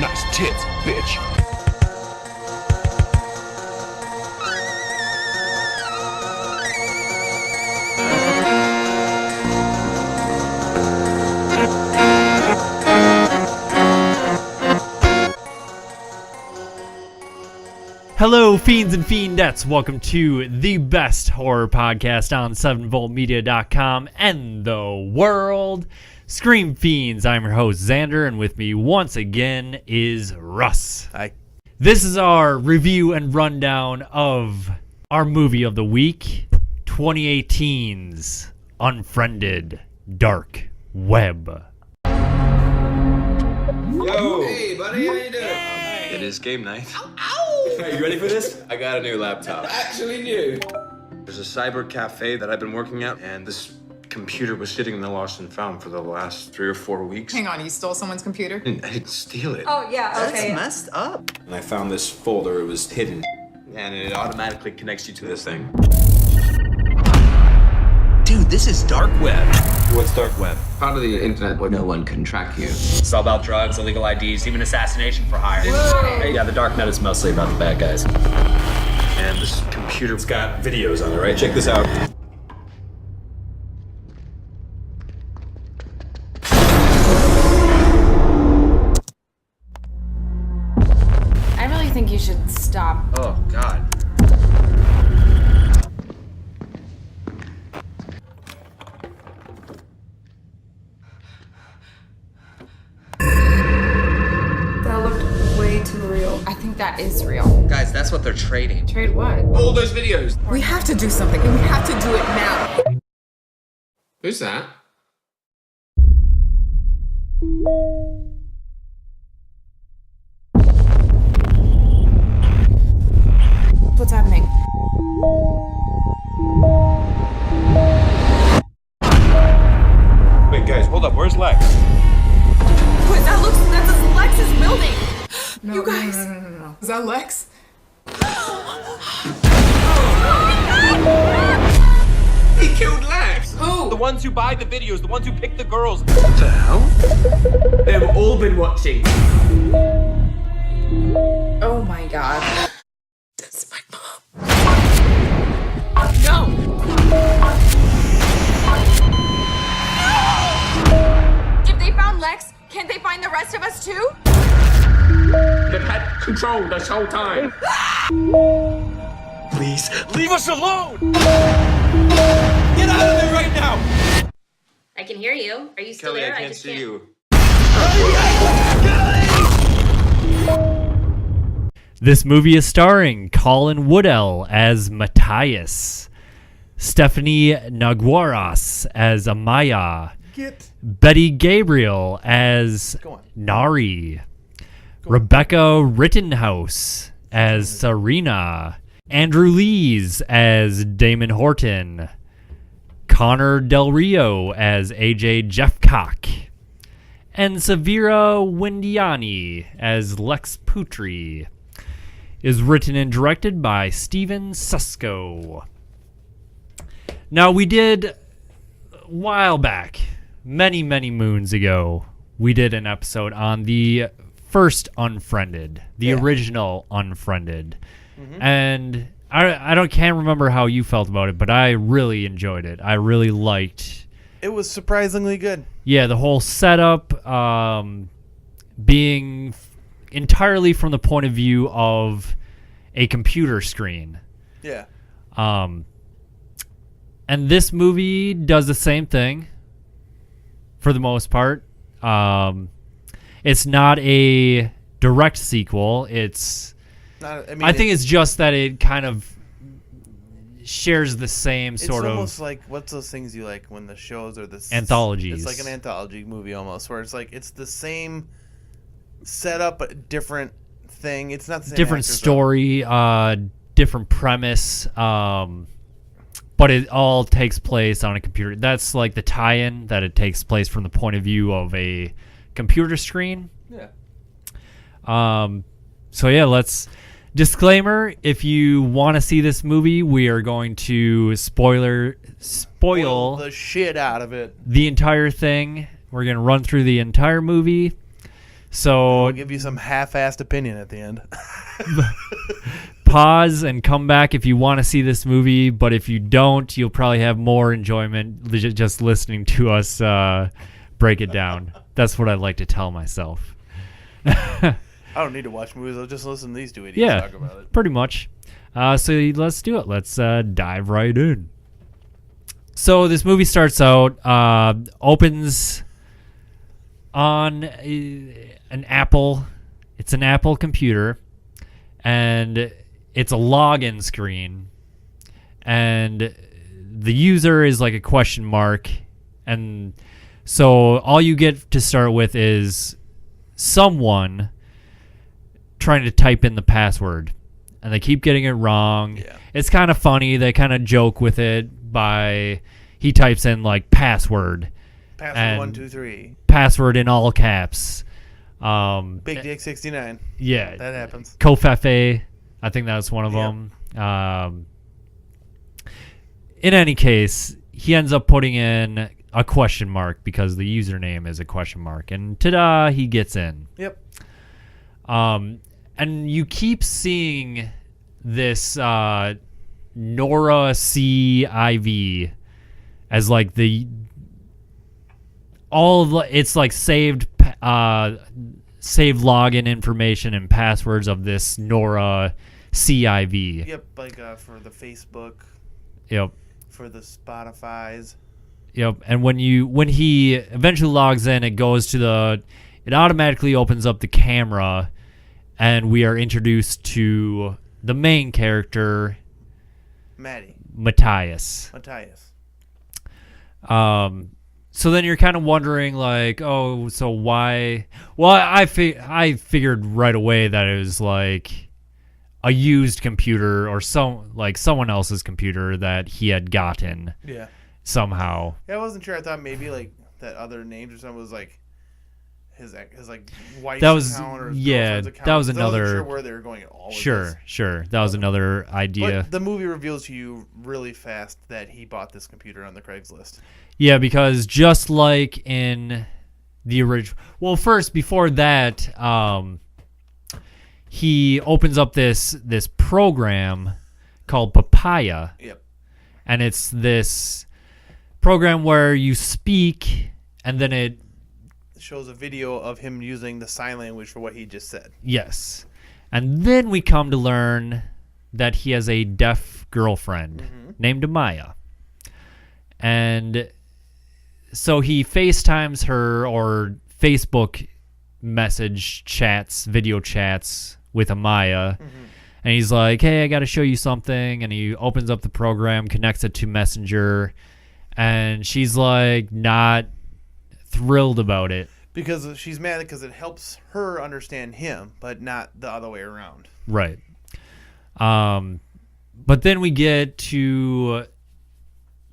Nice tits, bitch. Hello, fiends and fiendettes. Welcome to the best horror podcast on 7voltmedia.com and the world. Scream Fiends. I'm your host, Xander, and with me once again is Russ. Hi. This is our review and rundown of our movie of the week, 2018's Unfriended Dark Web. Yo! Hey, buddy, how you doing? It is game night. Ow! Are you ready for this? I got a new laptop. Actually new. There's a cyber cafe that I've been working at, and this computer was sitting in the lost and found for the last 3 or 4 weeks. Hang on, you stole someone's computer? I didn't steal it. Oh, yeah, okay. That's messed up. And I found this folder, it was hidden, and it automatically connects you to this thing. Dude, this is dark web. What's dark web? Part of the internet where no one can track you. It's all about drugs, illegal IDs, even assassination for hire. Hey, yeah, the dark net is mostly about the bad guys. And this computer's got videos on it, right? Check this out. I really think you should stop. Oh, God. That looked way too real. I think that is real. Guys, that's what they're trading. Trade what? All those videos. We have to do something, and we have to do it now. Who's that? What's happening? Wait, guys, hold up. Where's Lex? Wait, that's Lex's building! You guys! No. Is that Lex? He killed Lex! Who? The ones who buy the videos, the ones who pick the girls. What the hell? They've all been watching. Oh my god. That's my mom. No! If they found Lex, can't they find the rest of us too? They've had control this whole time. Please, leave us alone! Get out of there right now! I can hear you. Are you still Kelly, there? I can't just see you. This movie is starring Colin Woodell as Matthias, Stephanie Naguaras as Amaya, Betty Gabriel as Nari, Rebecca Rittenhouse as Serena, Andrew Lees as Damon Horton, Connor Del Rio as AJ Jeffcock, and Severa Windiani as Lex Putri. Is written and directed by Steven Susko. Now, we did a while back, many moons ago, we did an episode on the first Unfriended, the original Unfriended. Mm-hmm. And I can't remember how you felt about it, but I really enjoyed it. I really liked. It was surprisingly good. Yeah, the whole setup, being entirely from the point of view of a computer screen. Yeah. And this movie does the same thing for the most part. It's not a direct sequel. It's I think it's just that it kind of shares the same sort of. It's almost like, what's those things you like when the shows are the anthologies. It's like an anthology movie almost, where it's like it's the same setup but different thing. It's not the same different actors, story, different premise, but it all takes place on a computer. That's like the tie-in, that it takes place from the point of view of a computer screen. Yeah. So yeah, let's disclaimer, if you want to see this movie, we are going to spoil the shit out of it. The entire thing. We're going to run through the entire movie. So I'll give you some half-assed opinion at the end. pause and come back if you want to see this movie, but if you don't, you'll probably have more enjoyment just listening to us break it down. That's what I like to tell myself. I don't need to watch movies. I'll just listen to these two idiots talk about it. Pretty much. So let's do it. Let's dive right in. So this movie starts out, opens on an Apple. It's an Apple computer, and it's a login screen, and the user is like a question mark, and so all you get to start with is someone trying to type in the password, and they keep getting it wrong. Yeah. It's kind of funny. They kind of joke with it by he types in like password. Password 123. Password in all caps. Big Dick 69. Yeah. That happens. Kofefe, I think that was one of them. In any case, he ends up putting in a question mark because the username is a question mark. And ta-da, he gets in. Yep. And you keep seeing this Nora CIV as like it's like saved login information and passwords of this Nora CIV. Yep, like for the Facebook. Yep. For the Spotify's. Yep. And when he eventually logs in, it automatically opens up the camera, and we are introduced to the main character, Matthias. So then you're kind of wondering, like, oh, so why? Well, I figured right away that it was like a used computer or someone else's computer that he had gotten. Yeah. Somehow. Yeah, I wasn't sure. I thought maybe like that other names or something was like his like wife's account or his girlfriend's account. That was I another. wasn't sure where they were going at all. With Sure. this. That was another idea. But the movie reveals to you really fast that he bought this computer on the Craigslist. Yeah, because just like in the original... Well, first, before that, he opens up this program called Papaya. Yep. And it's this program where you speak, and then it shows a video of him using the sign language for what he just said. Yes. And then we come to learn that he has a deaf girlfriend named Amaya. And so he FaceTimes her or Facebook video chats with Amaya. And he's like, hey, I got to show you something. And he opens up the program, connects it to Messenger. And she's like not thrilled about it. Because she's mad because it helps her understand him, but not the other way around. Right. But then we get to...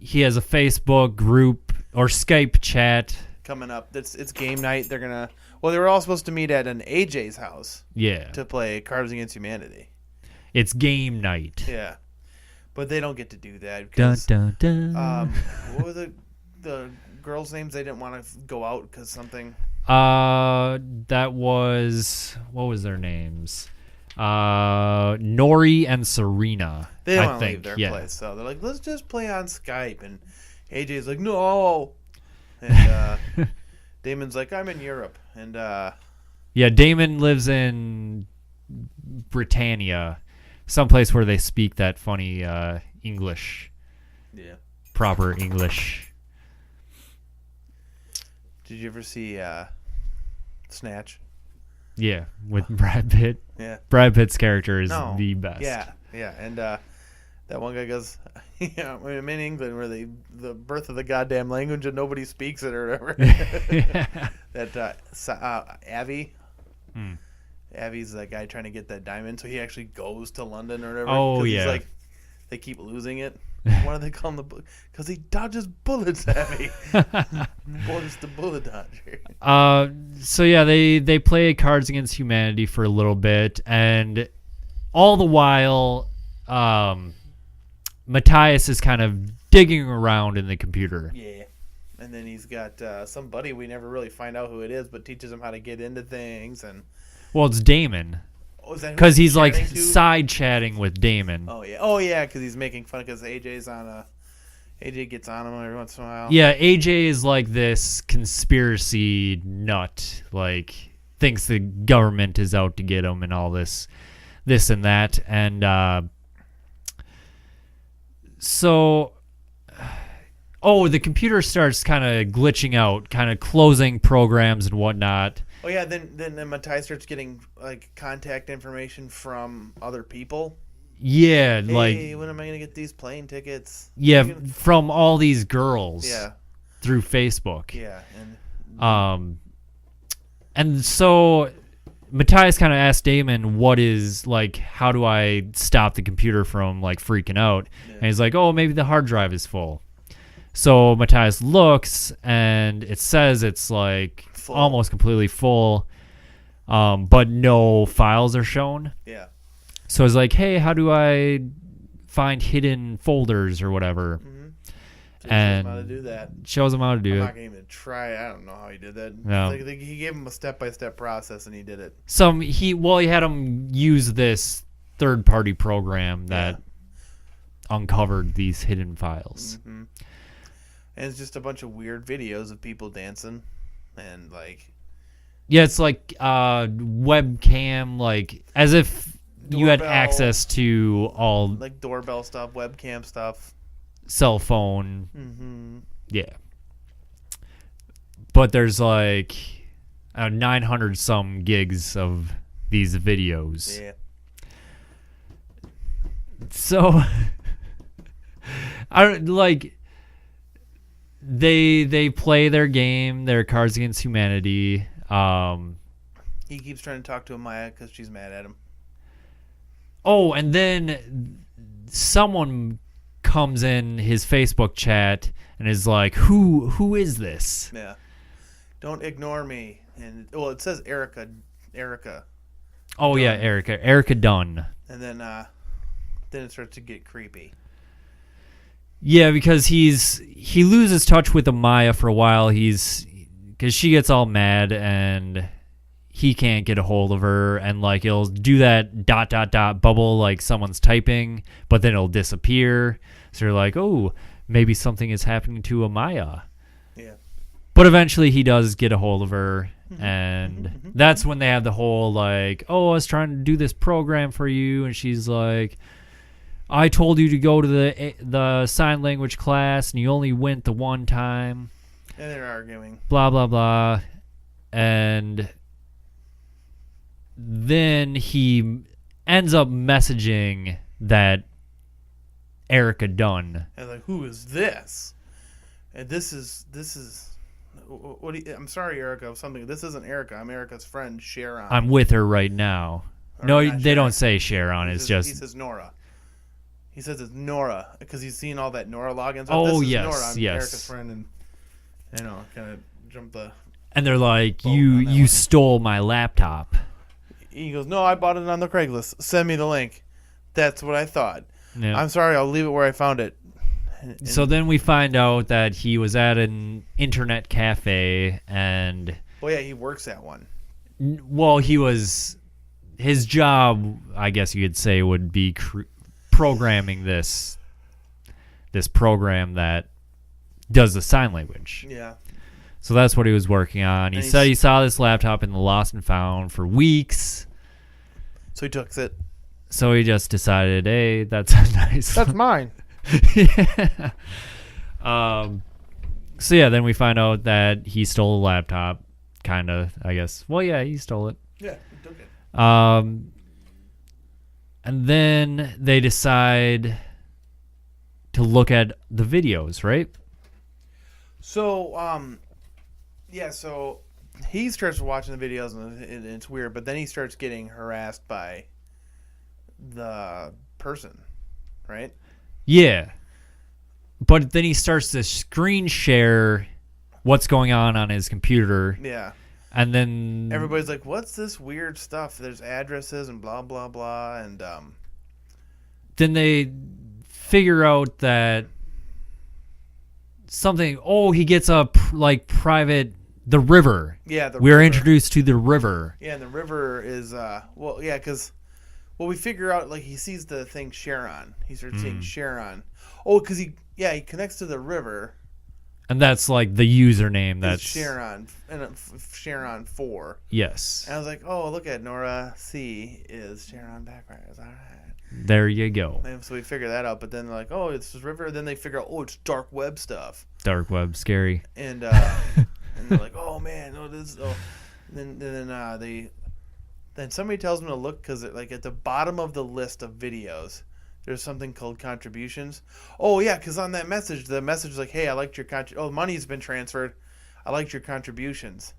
He has a Facebook group or Skype chat coming up. It's game night. They were all supposed to meet at an AJ's house. Yeah. To play Cards Against Humanity. It's game night. Yeah. But they don't get to do that because dun, dun, dun. What were the girls' names? They didn't want to go out because something. That was, what was their names? Nori and Serena. They don't want to leave their place, so they're like, let's just play on Skype. And AJ's like, no. And Damon's like, I'm in Europe. And yeah, Damon lives in Britannia, someplace where they speak that funny English. Yeah. Proper English. Did you ever see Snatch? Yeah, with Brad Pitt. Yeah. Brad Pitt's character is the best. Yeah. And that one guy goes, yeah, I'm in England where the birth of the goddamn language and nobody speaks it or whatever. Yeah. That Avi. Avi's the guy trying to get that diamond, so he actually goes to London or whatever. Oh, yeah. He's like, they keep losing it. Why do they call him the bullet? Because he dodges bullets, Avi. Bullet's the bullet dodger. So yeah, they play Cards Against Humanity for a little bit, and all the while, Matthias is kind of digging around in the computer. Yeah. And then he's got somebody we never really find out who it is, but teaches him how to get into things. And Well, it's Damon. Because he's like side chatting with Damon. Oh yeah, because he's making fun because AJ gets on him every once in a while. Yeah, AJ is like this conspiracy nut, like thinks the government is out to get him and all this and that, and the computer starts kind of glitching out, kind of closing programs and whatnot. Oh yeah, then Matthias starts getting like contact information from other people. Yeah, hey, when am I gonna get these plane tickets? Yeah, from all these girls. Yeah, through Facebook. Yeah, and so Matthias kind of asked Damon, "What is like? How do I stop the computer from like freaking out?" Yeah. And he's like, "Oh, maybe the hard drive is full." So Matthias looks, and it says it's like almost completely full, but no files are shown. Yeah. So it's like, hey, how do I find hidden folders or whatever? Mm-hmm. And shows him how to do that. Shows him how to do it. I'm not going to even try. I don't know how he did that. No. He gave him a step-by-step process, and he did it. He had him use this third-party program that uncovered these hidden files. Mm-hmm. And it's just a bunch of weird videos of people dancing, and like. Yeah, it's like webcam, like as if you had access to all like doorbell stuff, webcam stuff, cell phone. Mm-hmm. Yeah, but there's like 900 some gigs of these videos. Yeah. So I like they play their game, their Cards Against Humanity. He keeps trying to talk to Amaya because she's mad at him. Oh, and then someone comes in his Facebook chat and is like, "Who is this?" Yeah, don't ignore me. And it says Erica. Oh Dunn. Yeah, Erica Dunn. And then it starts to get creepy. Yeah, because he loses touch with Amaya for a while. Because she gets all mad and he can't get a hold of her, and like it'll do that ... bubble like someone's typing, but then it'll disappear. So you're like, oh, maybe something is happening to Amaya. Yeah. But eventually he does get a hold of her, and that's when they have the whole like, oh, I was trying to do this program for you, and she's like, I told you to go to the sign language class, and you only went the one time. And they're arguing. Blah, blah, blah. And then he ends up messaging that Erica Dunn. And like, who is this? And this is what I'm sorry, Erica, something. This isn't Erica. I'm Erica's friend, Sharon. I'm with her right now. Or no, they Sharon. Don't say Sharon. He says Nora. He says it's Nora because he's seen all that Nora logins. Oh, this is yes, Nora. I'm yes. Erica's friend, and kind of jump the. And they're like, you stole my laptop. He goes, no, I bought it on the Craigslist. Send me the link. That's what I thought. Yeah. I'm sorry, I'll leave it where I found it. So then we find out that he was at an internet cafe and... Well, yeah, he works at one. Well, his job, I guess you could say, would be programming this program that does the sign language. Yeah. So that's what he was working on. He said he saw this laptop in the Lost and Found for weeks. So he took it. So he just decided, hey, that's a nice... That's mine. Yeah. So yeah, then we find out that he stole a laptop. Kind of, I guess. Well, yeah, he stole it. Yeah, he took it. And then they decide to look at the videos, right? So, so he starts watching the videos and it's weird, but then he starts getting harassed by the person, right? Yeah. But then he starts to screen share what's going on his computer. Yeah. And then everybody's like, what's this weird stuff? There's addresses and blah, blah, blah. And then they figure out that something. Oh, he gets a private. The river. Yeah, we're river. introduced to the river. Yeah, and the river is because we figure out like he sees the thing Sharon. He starts seeing Sharon. Oh, because he connects to the river. And that's like the username. That's Sharon and Sharon 4. Yes. And I was like, oh, look at Nora C is Sharon backwards. All right. There you go. And so we figure that out, but then they're like, oh, it's this river. Then they figure out, oh, it's dark web stuff. Dark web, scary. And and they're like, oh man, then somebody tells them to look because like at the bottom of the list of videos, there's something called contributions. Oh yeah, because on that message, the message is like, hey, I liked your money's been transferred. I liked your contributions.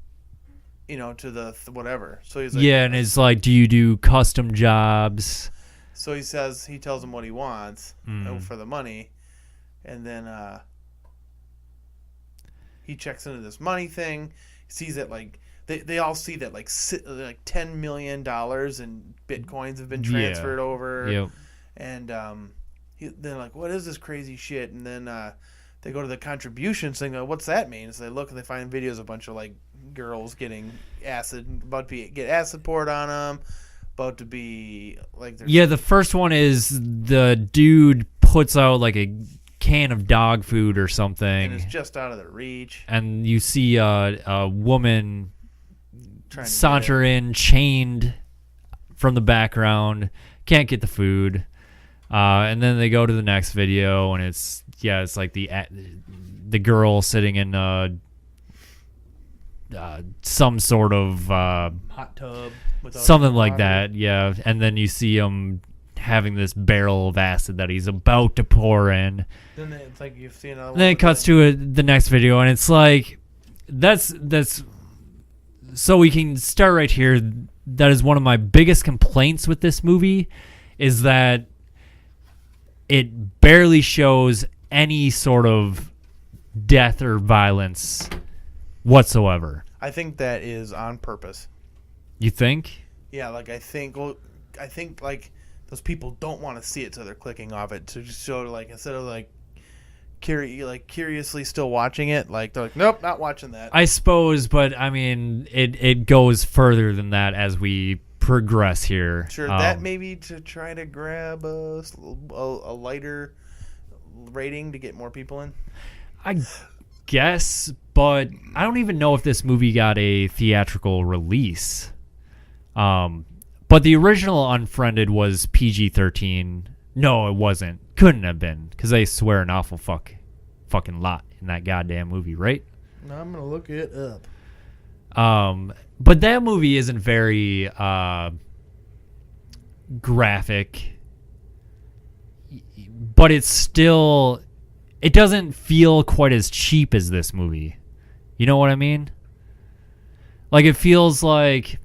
To the whatever. So he's like, yeah, and it's like, do you do custom jobs? So he tells him what he wants for the money, and then he checks into this money thing. He sees that like they all see that like $10 million in bitcoins have been transferred over. Yep. And they're like, what is this crazy shit? And then they go to the contributions thing. What's that mean? So they look and they find videos of a bunch of like girls getting about to get acid poured on them. About to be like the first one is the dude puts out like a can of dog food or something, and it's just out of their reach, and you see a woman saunter in chained from the background, can't get the food, and then they go to the next video and it's like the girl sitting in some sort of hot tub. Something like that, yeah. And then you see him having this barrel of acid that he's about to pour in. Then it's like you've seen another. Then it cuts to the next video, and it's like that's. So we can start right here. That is one of my biggest complaints with this movie, is that it barely shows any sort of death or violence whatsoever. I think that is on purpose. You think? Yeah, like I think like those people don't want to see it, so they're clicking off it to just show like instead of like curiously still watching it, like they're like, nope, not watching that. I suppose, but I mean, it goes further than that as we progress here. Sure, that maybe to try to grab a lighter rating to get more people in. I guess, but I don't even know if this movie got a theatrical release. But the original Unfriended was PG-13. No, it wasn't. Couldn't have been, because they swear an awful fucking lot in that goddamn movie, right? No, I'm gonna look it up. But that movie isn't very graphic, but it's still, it doesn't feel quite as cheap as this movie. You know what I mean? Like, it feels like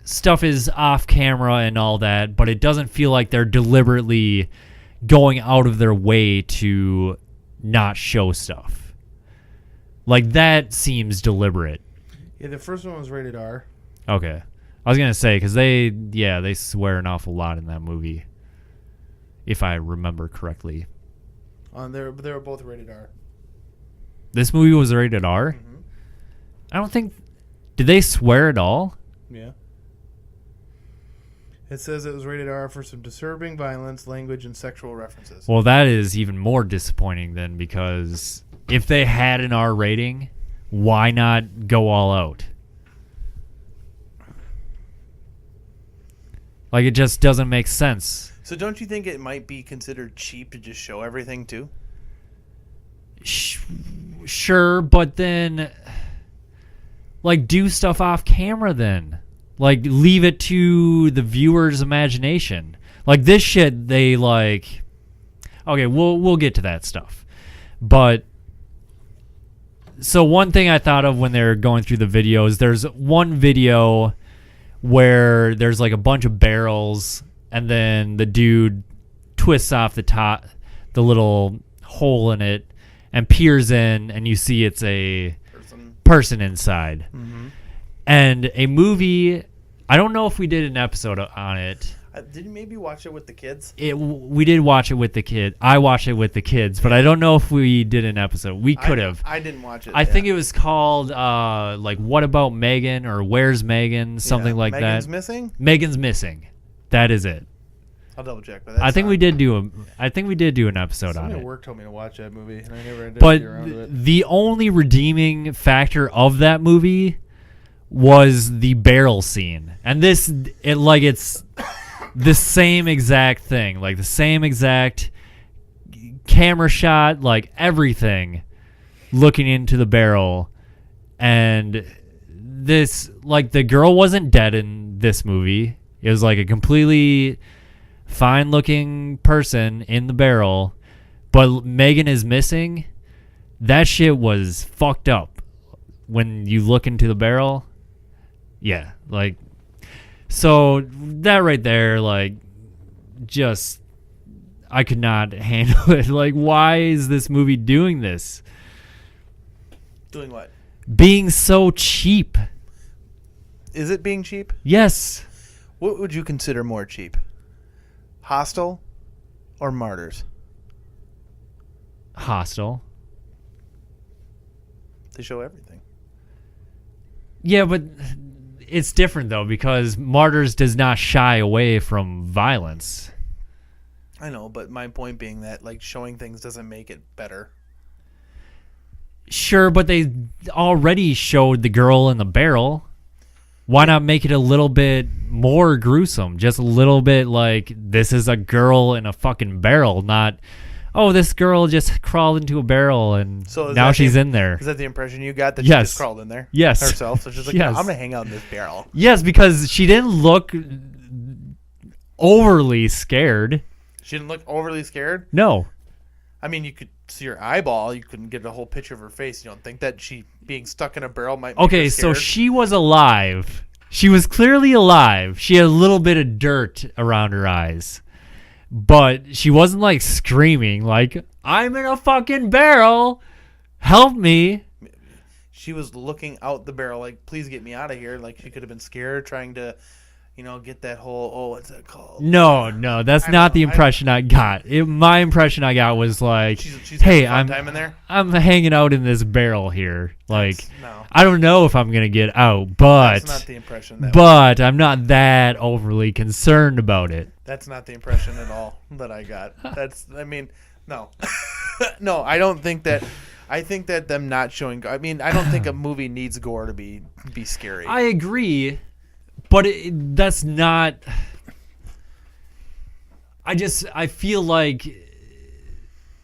stuff is off camera and all that, but it doesn't feel like they're deliberately going out of their way to not show stuff. Like, that seems deliberate. Yeah, the first one was rated R. Okay. I was going to say, because they swear an awful lot in that movie, if I remember correctly. They were both rated R. This movie was rated R? Mm-hmm. I don't think... Did they swear at all? Yeah. It says it was rated R for some disturbing violence, language, and sexual references. Well, that is even more disappointing then, because if they had an R rating, why not go all out? Like, it just doesn't make sense. So don't you think it might be considered cheap to just show everything, too? Sure, but then, like, do stuff off camera then. Like, leave it to the viewer's imagination. Like, this shit, they, like... Okay, we'll get to that stuff. But... So, one thing I thought of when they're going through the videos, there's one video where there's, like, a bunch of barrels, and then the dude twists off the top, the little hole in it, and peers in, and you see it's a person inside. Mm-hmm. And a movie, I don't know if we did an episode on it. Did you maybe watch it with the kids? We did watch it with the kid. I watched it with the kids, but I don't know if we did an episode. We could have. I didn't watch it. I think it was called like What About Megan or Where's Megan, something like Megan's that. Missing? Megan's Missing. That is it. I'll double check. But I think we did do an episode on Somebody it. at work told me to watch that movie, and I never ended But up getting around to it. the only redeeming factor of that movie was the barrel scene, and it's the same exact thing, like the same exact camera shot, like everything, looking into the barrel, and this, like, the girl wasn't dead in this movie. It was like a completely fine-looking person in the barrel, but Megan is missing. That shit was fucked up when you look into the barrel. Yeah, like, so that right there, like, just, I could not handle it. Like, why is this movie doing this? Doing what? Being so cheap. Is it being cheap? Yes. What would you consider more cheap? Hostel or Martyrs? Hostile. They show everything. Yeah, but it's different, though, because Martyrs does not shy away from violence. I know, but my point being that, like, showing things doesn't make it better. Sure, but they already showed the girl in the barrel. Why not make it a little bit more gruesome? Just a little bit like, this is a girl in a fucking barrel, not, oh, this girl just crawled into a barrel and now she's in there. Is that the impression you got, that Yes. she just crawled in there? Yes. Herself? So she's like, Yes. I'm going to hang out in this barrel. Yes, because she didn't look overly scared. She didn't look overly scared? No. I mean, you could see her eyeball. You couldn't get a whole picture of her face. You don't think that she being stuck in a barrel might make Okay, her so scared? she was alive. She was clearly alive. She had a little bit of dirt around her eyes. But she wasn't, like, screaming, like, I'm in a fucking barrel. Help me. She was looking out the barrel like, please get me out of here. Like, she could have been scared, trying to, get that whole, what's that called? No, that's not the impression I got. My impression I got was like, She's hey, having a fun time in there? I'm hanging out in this barrel here. Like, no. I don't know if I'm going to get out, but That's not the impression. but I'm not that overly concerned about it. That's not the impression at all that I got. No. No, I don't think that. I think that them not showing. I don't think a movie needs gore to be scary. I agree, but that's not. I feel like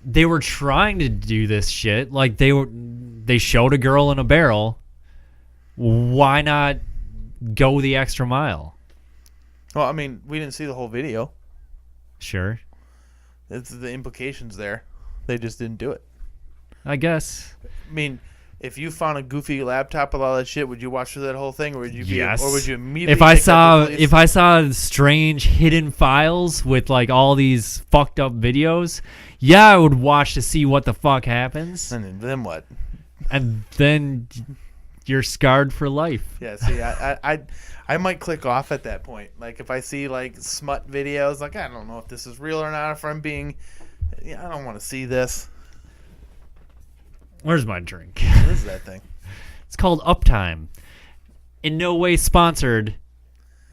they were trying to do this shit. Like they showed a girl in a barrel. Why not go the extra mile? Well, we didn't see the whole video. Sure. It's the implications there. They just didn't do it. I guess. If you found a goofy laptop with all that shit, would you watch through that whole thing, or would you Yes. or would you immediately? If I saw strange hidden files with like all these fucked up videos, yeah, I would watch to see what the fuck happens. And then what? And then you're scarred for life. Yeah. See, I might click off at that point. Like if I see like smut videos, like I don't know if this is real or not. If I'm being, I don't want to see this. Where's my drink? What is that thing? It's called Uptime. In no way sponsored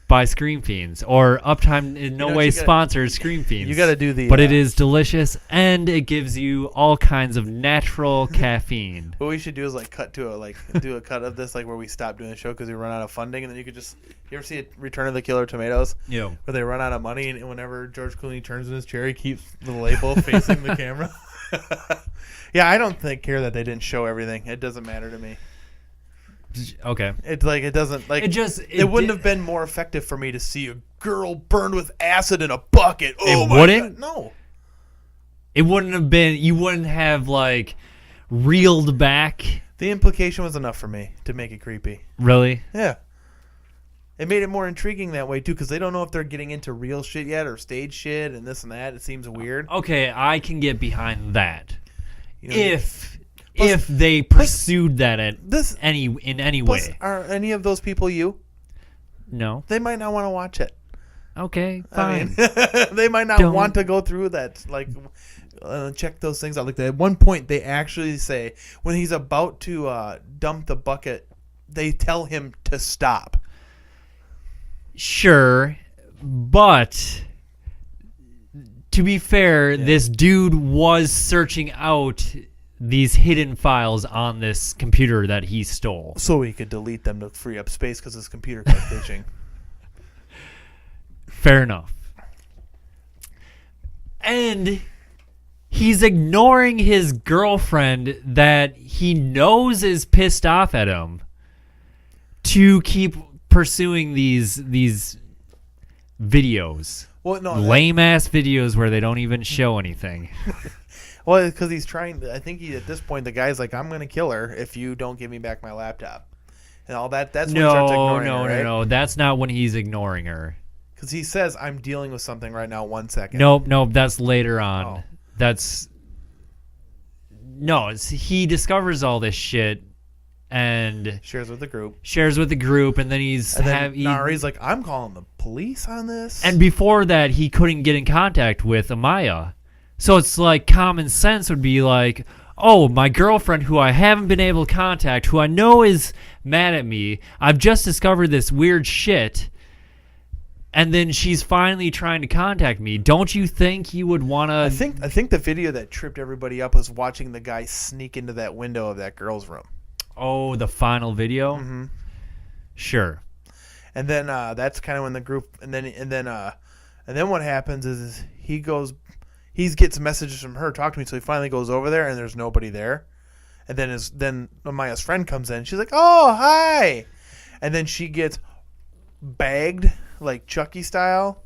by Scream Fiends, or Uptime in no way sponsors Scream Fiends. You got to do the. But it is delicious, and it gives you all kinds of natural caffeine. What we should do is like do a cut of this, like where we stop doing the show because we run out of funding, and then you could just. You ever see Return of the Killer Tomatoes? Yeah. Where they run out of money, and whenever George Clooney turns in his chair, he keeps the label facing the camera. Yeah, I don't care that they didn't show everything. It doesn't matter to me. Okay. It's like it doesn't like it wouldn't have been more effective for me to see a girl burned with acid in a bucket. Oh, it wouldn't? God, no. It wouldn't have been. You wouldn't have like reeled back. The implication was enough for me to make it creepy. Really? Yeah. It made it more intriguing that way too, because they don't know if they're getting into real shit yet or stage shit and this and that. It seems weird. Okay, I can get behind that. Plus, if they pursued that in any plus, way. are any of those people you? No. They might not want to watch it. Okay, fine. I mean, they might not want to go through that, like, check those things out. Like, at one point, they actually say, when he's about to dump the bucket, they tell him to stop. Sure, but to be fair, this dude was searching out these hidden files on this computer that he stole. So he could delete them to free up space because his computer kept glitching. Fair enough. And he's ignoring his girlfriend that he knows is pissed off at him to keep pursuing these videos. Well, no, lame-ass videos where they don't even show anything. Well, because he's trying. I think at this point, the guy's like, I'm going to kill her if you don't give me back my laptop. And all that. That's when he starts ignoring her, right? No. That's not when he's ignoring her. Because he says, I'm dealing with something right now, 1 second. Nope, that's later on. Oh. That's... No, he discovers all this shit and... Shares with the group. And then he's... Nari's like, I'm calling the police on this. And before that, he couldn't get in contact with Amaya. So it's like common sense would be like, oh, my girlfriend who I haven't been able to contact, who I know is mad at me, I've just discovered this weird shit... And then she's finally trying to contact me. Don't you think you would want to... I think the video that tripped everybody up was watching the guy sneak into that window of that girl's room. Oh, the final video? Mm-hmm. Sure. And then that's kind of when the group... And then what happens is he gets messages from her, talk to me, so he finally goes over there, and there's nobody there. And then Amaya's friend comes in. She's like, oh, hi! And then she gets bagged... Like Chucky style?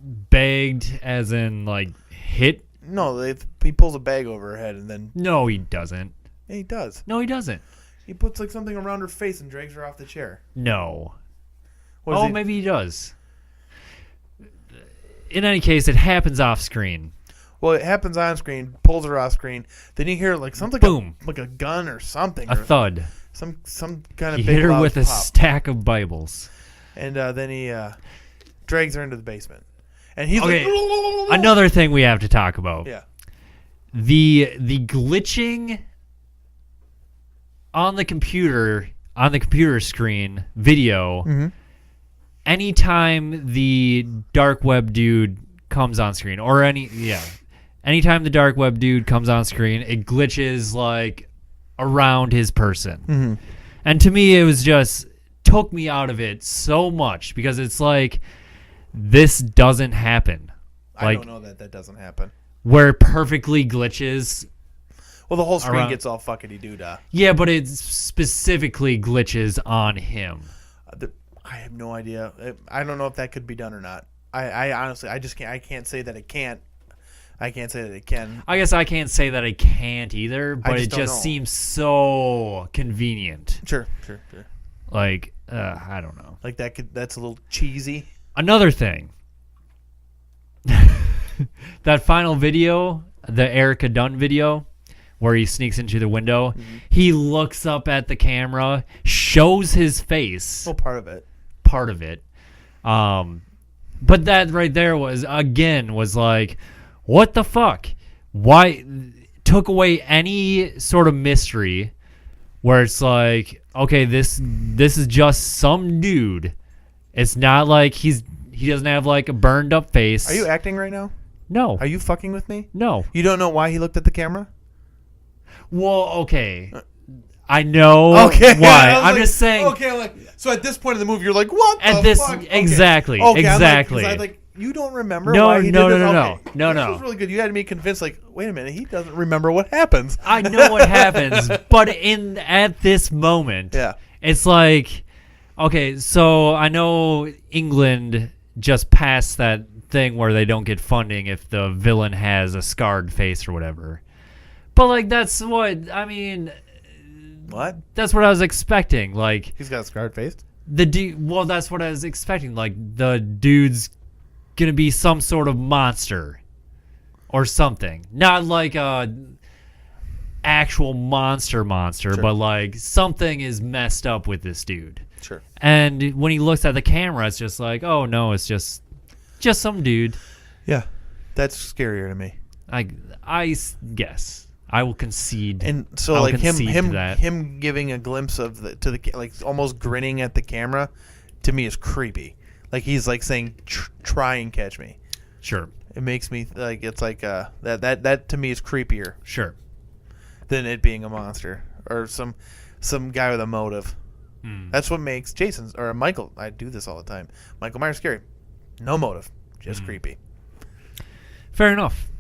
Bagged as in, like, hit? No, he pulls a bag over her head and then... No, he doesn't. Yeah, he does. No, he doesn't. He puts, like, something around her face and drags her off the chair. No. Maybe he does. In any case, it happens off screen. Well, it happens on screen, pulls her off screen. Then you hear, like, something... Boom. Like a gun or something. A thud. Some kind of he big hit her loud with a pop. stack of Bibles. And then he drags her into the basement. And he's okay, like... Another thing we have to talk about. Yeah. The glitching on the computer screen video, Mm-hmm. anytime the dark web dude comes on screen, anytime the dark web dude comes on screen, it glitches like around his person. Mm-hmm. And to me, it was just... took me out of it so much because it's like this doesn't happen. I don't know that doesn't happen. Where it perfectly glitches. Well, the whole screen gets all fuckity-doo-dah. Yeah, but it specifically glitches on him. I have no idea. I don't know if that could be done or not. I honestly, I just can't. I can't say that it can't. I can't say that it can. I guess I can't say that it can't either, but it just know. seems so convenient. Sure. Like, I don't know. Like that's a little cheesy. Another thing. That final video, the Erica Dunn video, where he sneaks into the window, he looks up at the camera, shows his face. Well, part of it. But that right there was like, what the fuck? Why? Took away any sort of mystery where it's like, okay, this is just some dude. It's not like he doesn't have like a burned up face. Are you acting right now? No. Are you fucking with me? No. You don't know why he looked at the camera? Well, okay. I know why. I'm just saying. Okay, so at this point in the movie, you're like, what at the this fuck? Exactly. Okay, exactly. I'm like, you don't remember No, why he no, did no, this? no, Okay. no. This was really good. You had me convinced, like, wait a minute, he doesn't remember what happens. I know what happens, but at this moment, it's like, okay, so I know England just passed that thing where they don't get funding if the villain has a scarred face or whatever. But like that's what I mean. What? That's what I was expecting. Like he's got a scarred face. Well, that's what I was expecting. Like the dude's gonna be some sort of monster or something. Not like actual monster, but like something is messed up with this dude. Sure. And when he looks at the camera, it's just like, oh no, it's just some dude. Yeah, that's scarier to me. I guess I will concede. And so like him giving a glimpse of like almost grinning at the camera, to me is creepy. Like he's like saying, "Try and catch me." Sure. It makes me like it's like that to me is creepier. Sure. Than it being a monster or some guy with a motive. That's what makes Jason's or Michael. I do this all the time. Michael Myers scary. No motive, just creepy. Fair enough.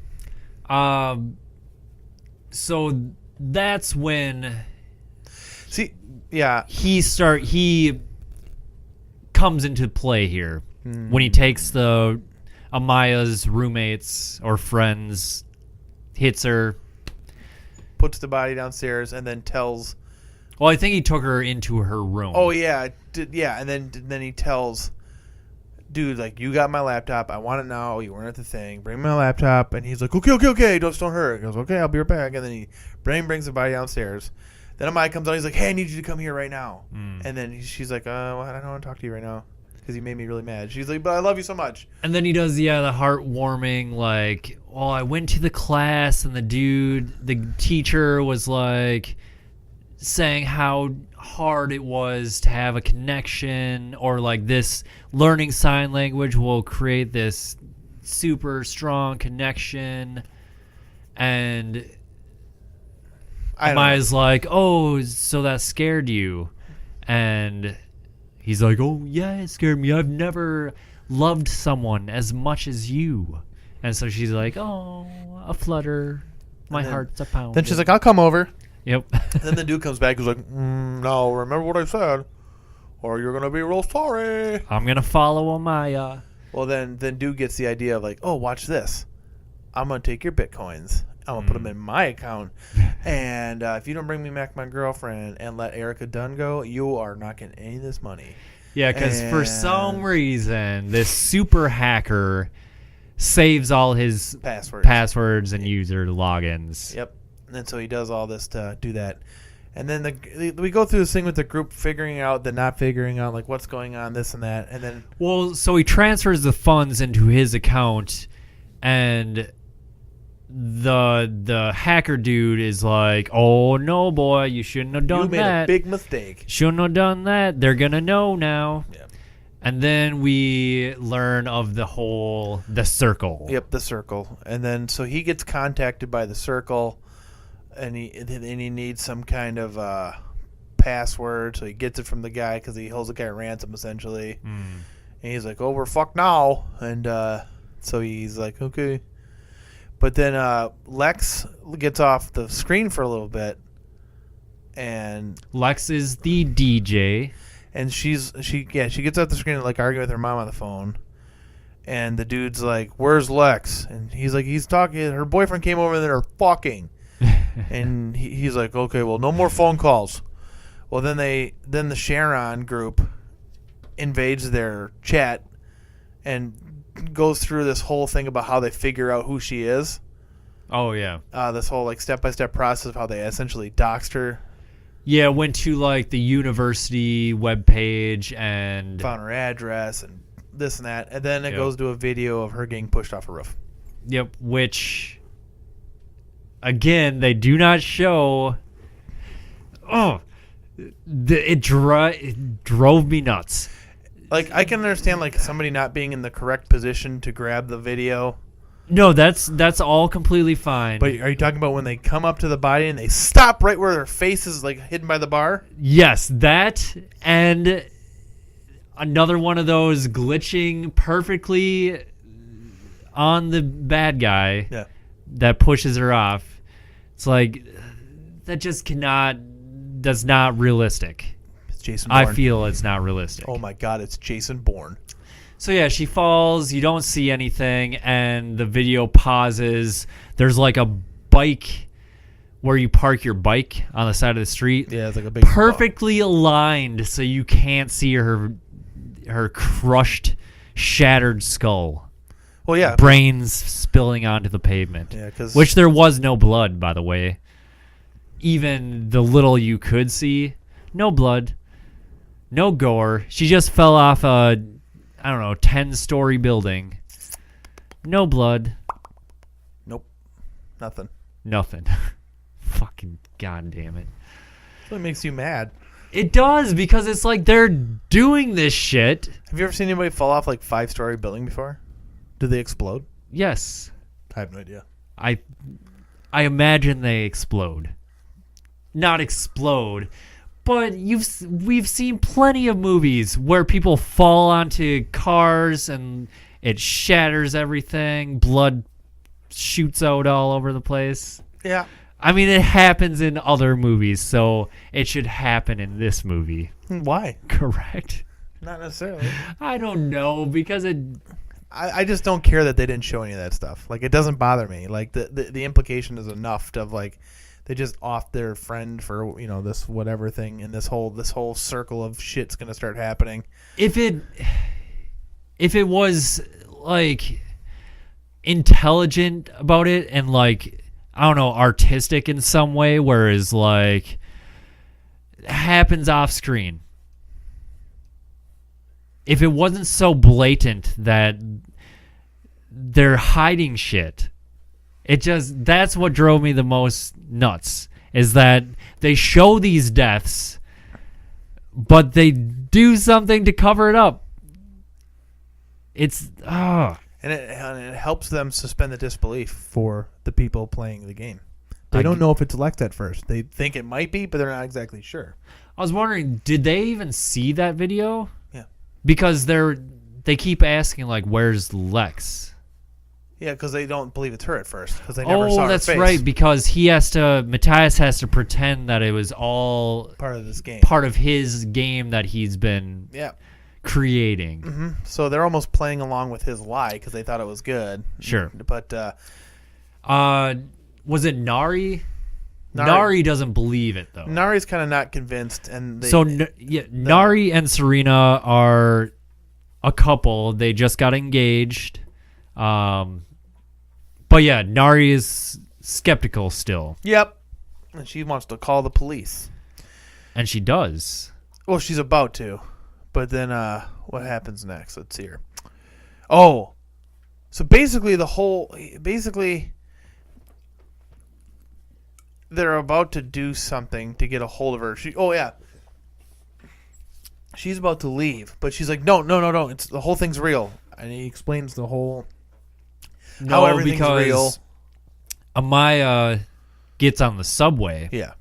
So that's when. He comes into play here when he takes the Amaya's roommates or friends, hits her, puts the body downstairs, and then tells. Well, I think he took her into her room. Oh yeah, and then he tells, dude, like you got my laptop. I want it now. You weren't at the thing. Bring me my laptop. And he's like, okay. Don't hurt. He goes, okay, I'll be right back. And then he brings the body downstairs. Then Amaya comes out. He's like, hey, I need you to come here right now. And then she's like, well, I don't want to talk to you right now because you made me really mad. She's like, but I love you so much. And then he does, the heartwarming, like, oh, I went to the class and the teacher was like saying how hard it was to have a connection, or like this learning sign language will create this super strong connection. And Amaya's like, oh, so that scared you. And he's like, oh, yeah, it scared me. I've never loved someone as much as you. And so she's like, oh, a flutter. My heart's a pound. Then she's like, I'll come over. Yep. And then the dude comes back and is like, no, remember what I said, or you're going to be real sorry. I'm going to follow Amaya. Well, then dude gets the idea of like, oh, watch this. I'm going to take your Bitcoins. I'm going to put them in my account. And if you don't bring me back my girlfriend and let Erica Dunn go, you are not getting any of this money. Yeah, because for some reason, this super hacker saves all his passwords and user logins. Yep. And so he does all this to do that. And then we go through this thing with the group figuring out the not figuring out, like what's going on, this and that. And then... Well, so he transfers the funds into his account, and the hacker dude is like, oh, no, boy, you shouldn't have done that. You made a big mistake. Shouldn't have done that. They're going to know now. Yeah. And then we learn of the circle. Yep, the circle. And then so he gets contacted by the circle. And he needs some kind of password, so he gets it from the guy because he holds the guy at ransom essentially. And he's like, "Oh, we're fucked now," and so he's like, "Okay." But then Lex gets off the screen for a little bit, and Lex is the DJ, and she gets off the screen like arguing with her mom on the phone. And the dude's like, "Where's Lex?" And he's like, "He's talking. Her boyfriend came over and they're fucking." And he's like, okay, well, no more phone calls. Well, then the Sharon group invades their chat and goes through this whole thing about how they figure out who she is. Oh, yeah. This whole like step-by-step process of how they essentially doxed her. Yeah, went to like the university webpage and found her address and this and that. And then it goes to a video of her getting pushed off a roof. Yep, which... Again, they do not show. Oh, it drove me nuts. Like I can understand like somebody not being in the correct position to grab the video. No, that's all completely fine. But are you talking about when they come up to the body and they stop right where their face is like hidden by the bar? Yes, that and another one of those glitching perfectly on the bad guy. Yeah. That pushes her off. It's like that just that's not realistic. It's Jason Bourne. I feel it's not realistic. Oh my god, it's Jason Bourne. So yeah, she falls, you don't see anything, and the video pauses. There's like a bike where you park your bike on the side of the street. Yeah, it's like a big perfectly aligned so you can't see her crushed, shattered skull. Well, yeah. Brains spilling onto the pavement. Yeah, which there was no blood, by the way. even the little you could see, no blood, no gore. She just fell off a, 10-story building. No blood. Nope. Nothing. Nothing. Fucking goddamn it. So it makes you mad. It does, because it's like they're doing this shit. Have you ever seen anybody fall off like 5-story building before? Do they explode? Yes. I have no idea. I imagine they explode. Not explode, but we've seen plenty of movies where people fall onto cars and it shatters everything. Blood shoots out all over the place. Yeah. I mean, it happens in other movies, so it should happen in this movie. Why? Correct? Not necessarily. I don't know, because it... I just don't care that they didn't show any of that stuff. Like, it doesn't bother me. Like, the implication is enough of, like, they just off their friend for, this whatever thing, and this whole circle of shit's going to start happening. If it was, like, intelligent about it and, like, I don't know, artistic in some way, whereas, like, happens off screen. If it wasn't so blatant that they're hiding shit, that's what drove me the most nuts, is that they show these deaths, but they do something to cover it up. It's, And it helps them suspend the disbelief for the people playing the game. They don't know if it's Lex at first. They think it might be, but they're not exactly sure. I was wondering, did they even see that video? Yeah. Because they keep asking, like, where's Lex? Yeah, because they don't believe it's her at first, because they never saw her that's face. right, because Matthias has to pretend that it was all Part of this game. part of his game that he's been creating. Mm-hmm. So they're almost playing along with his lie because they thought it was good. Sure. But was it Nari? Nari doesn't believe it, though. Nari's kind of not convinced. Nari and Serena are a couple. They just got engaged. But yeah, Nari is skeptical still. Yep. And she wants to call the police. And she does. Well, she's about to. But then what happens next? Let's see here. Oh. So basically they're about to do something to get a hold of her. She's about to leave, but she's like, no. It's the whole thing's real. And he explains the whole how everything's real. Amaya gets on the subway. Yeah.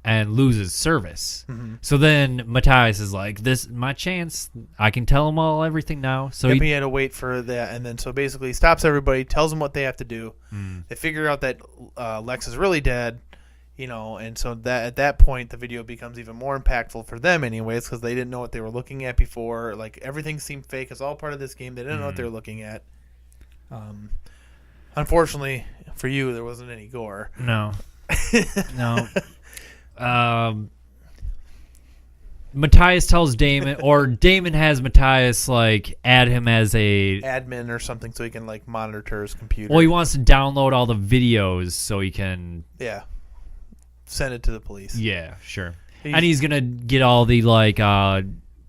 And loses service. Mm-hmm. So then Matthias is like, "This is my chance. I can tell them all everything now." So he had to wait for that, and then so basically he stops everybody, tells them what they have to do. They figure out that Lex is really dead, and so that at that point the video becomes even more impactful for them, anyways, because they didn't know what they were looking at before. Like, everything seemed fake. It's all part of this game. They didn't know what they were looking at. Unfortunately for you, there wasn't any gore. No. Matthias tells Damon, or Damon has Matthias like add him as a admin or something, so he can like monitor his computer. Well, he wants to download all the videos so he can send it to the police. Yeah, sure. And he's gonna get all the like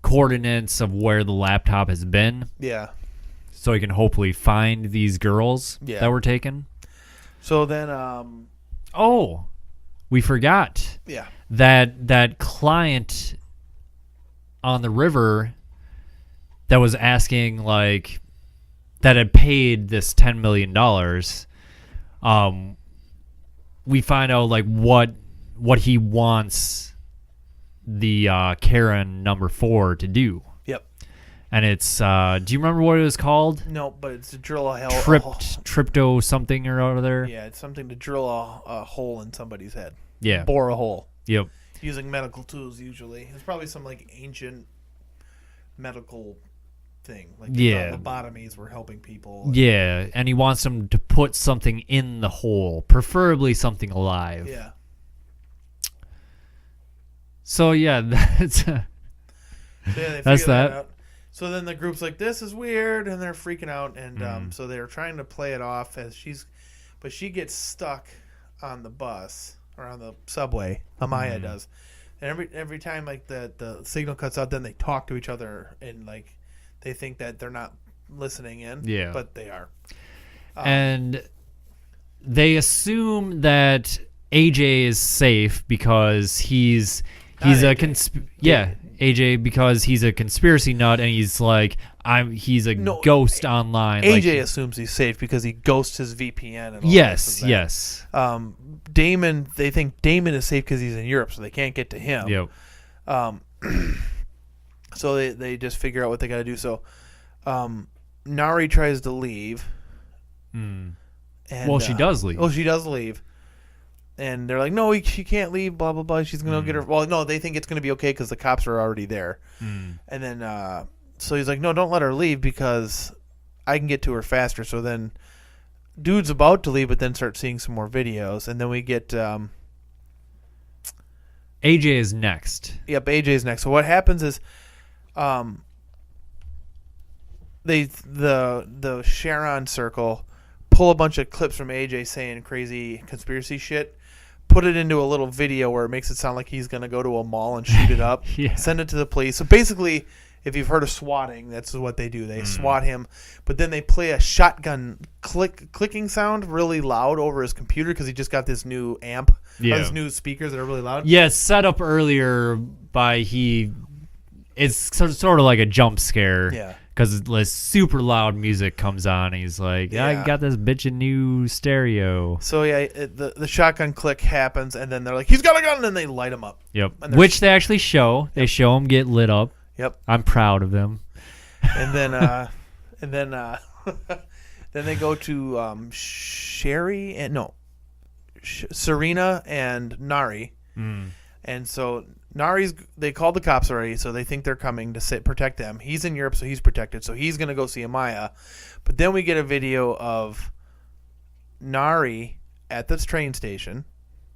coordinates of where the laptop has been. Yeah. So he can hopefully find these girls that were taken. So then, we forgot. Yeah. That client on the river that was asking, like, that had paid this $10 million. We find out like what he wants the Karen number 4 to do. Yep. And it's do you remember what it was called? No, but it's to drill a hell Tripto something or other. Yeah, it's something to drill a hole in somebody's head. Yeah. Bore a hole. Yep. Using medical tools usually. It's probably some like ancient medical thing. Like lobotomies were helping people. Yeah, and he wants them to put something in the hole, preferably something alive. Yeah. So yeah, that's that's that. Out. So then the group's like, "This is weird," and they're freaking out, and so they're trying to play it off as she gets stuck on the bus, around the subway. Amaya does, and every time like the signal cuts out, then they talk to each other and like they think that they're not listening in. Yeah, but they are. And they assume that AJ is safe because he's AJ because he's a conspiracy nut and he's like he's a ghost online. AJ assumes he's safe because he ghosts his VPN. And all yes. Damon, they think Damon is safe because he's in Europe, so they can't get to him. Yep. So they just figure out what they got to do. So Nari tries to leave. And, she does leave. Oh, she does leave. And they're like, no, she can't leave, blah, blah, blah. She's going to get her. Well, no, they think it's going to be okay because the cops are already there. And then, so he's like, no, don't let her leave because I can get to her faster. So then dude's about to leave, but then start seeing some more videos. And then we get... AJ is next. Yep, AJ is next. So what happens is the Sharon circle pull a bunch of clips from AJ saying crazy conspiracy shit, put it into a little video where it makes it sound like he's going to go to a mall and shoot it up, send it to the police. So basically, if you've heard of swatting, that's what they do. They swat him, but then they play a shotgun clicking sound really loud over his computer because he just got this new amp, these new speakers that are really loud. Yeah, set up earlier by it's sort of like a jump scare. Yeah. Because this super loud music comes on, and he's like, I got this bitchin' new stereo. So, the shotgun click happens, and then they're like, he's got a gun, and then they light him up. Yep. Which they actually show. They show him get lit up. Yep. I'm proud of them. And then then they go to Serena and Nari. And so they called the cops already, so they think they're coming to protect them. He's in Europe, so he's protected. So he's going to go see Amaya. But then we get a video of Nari at this train station.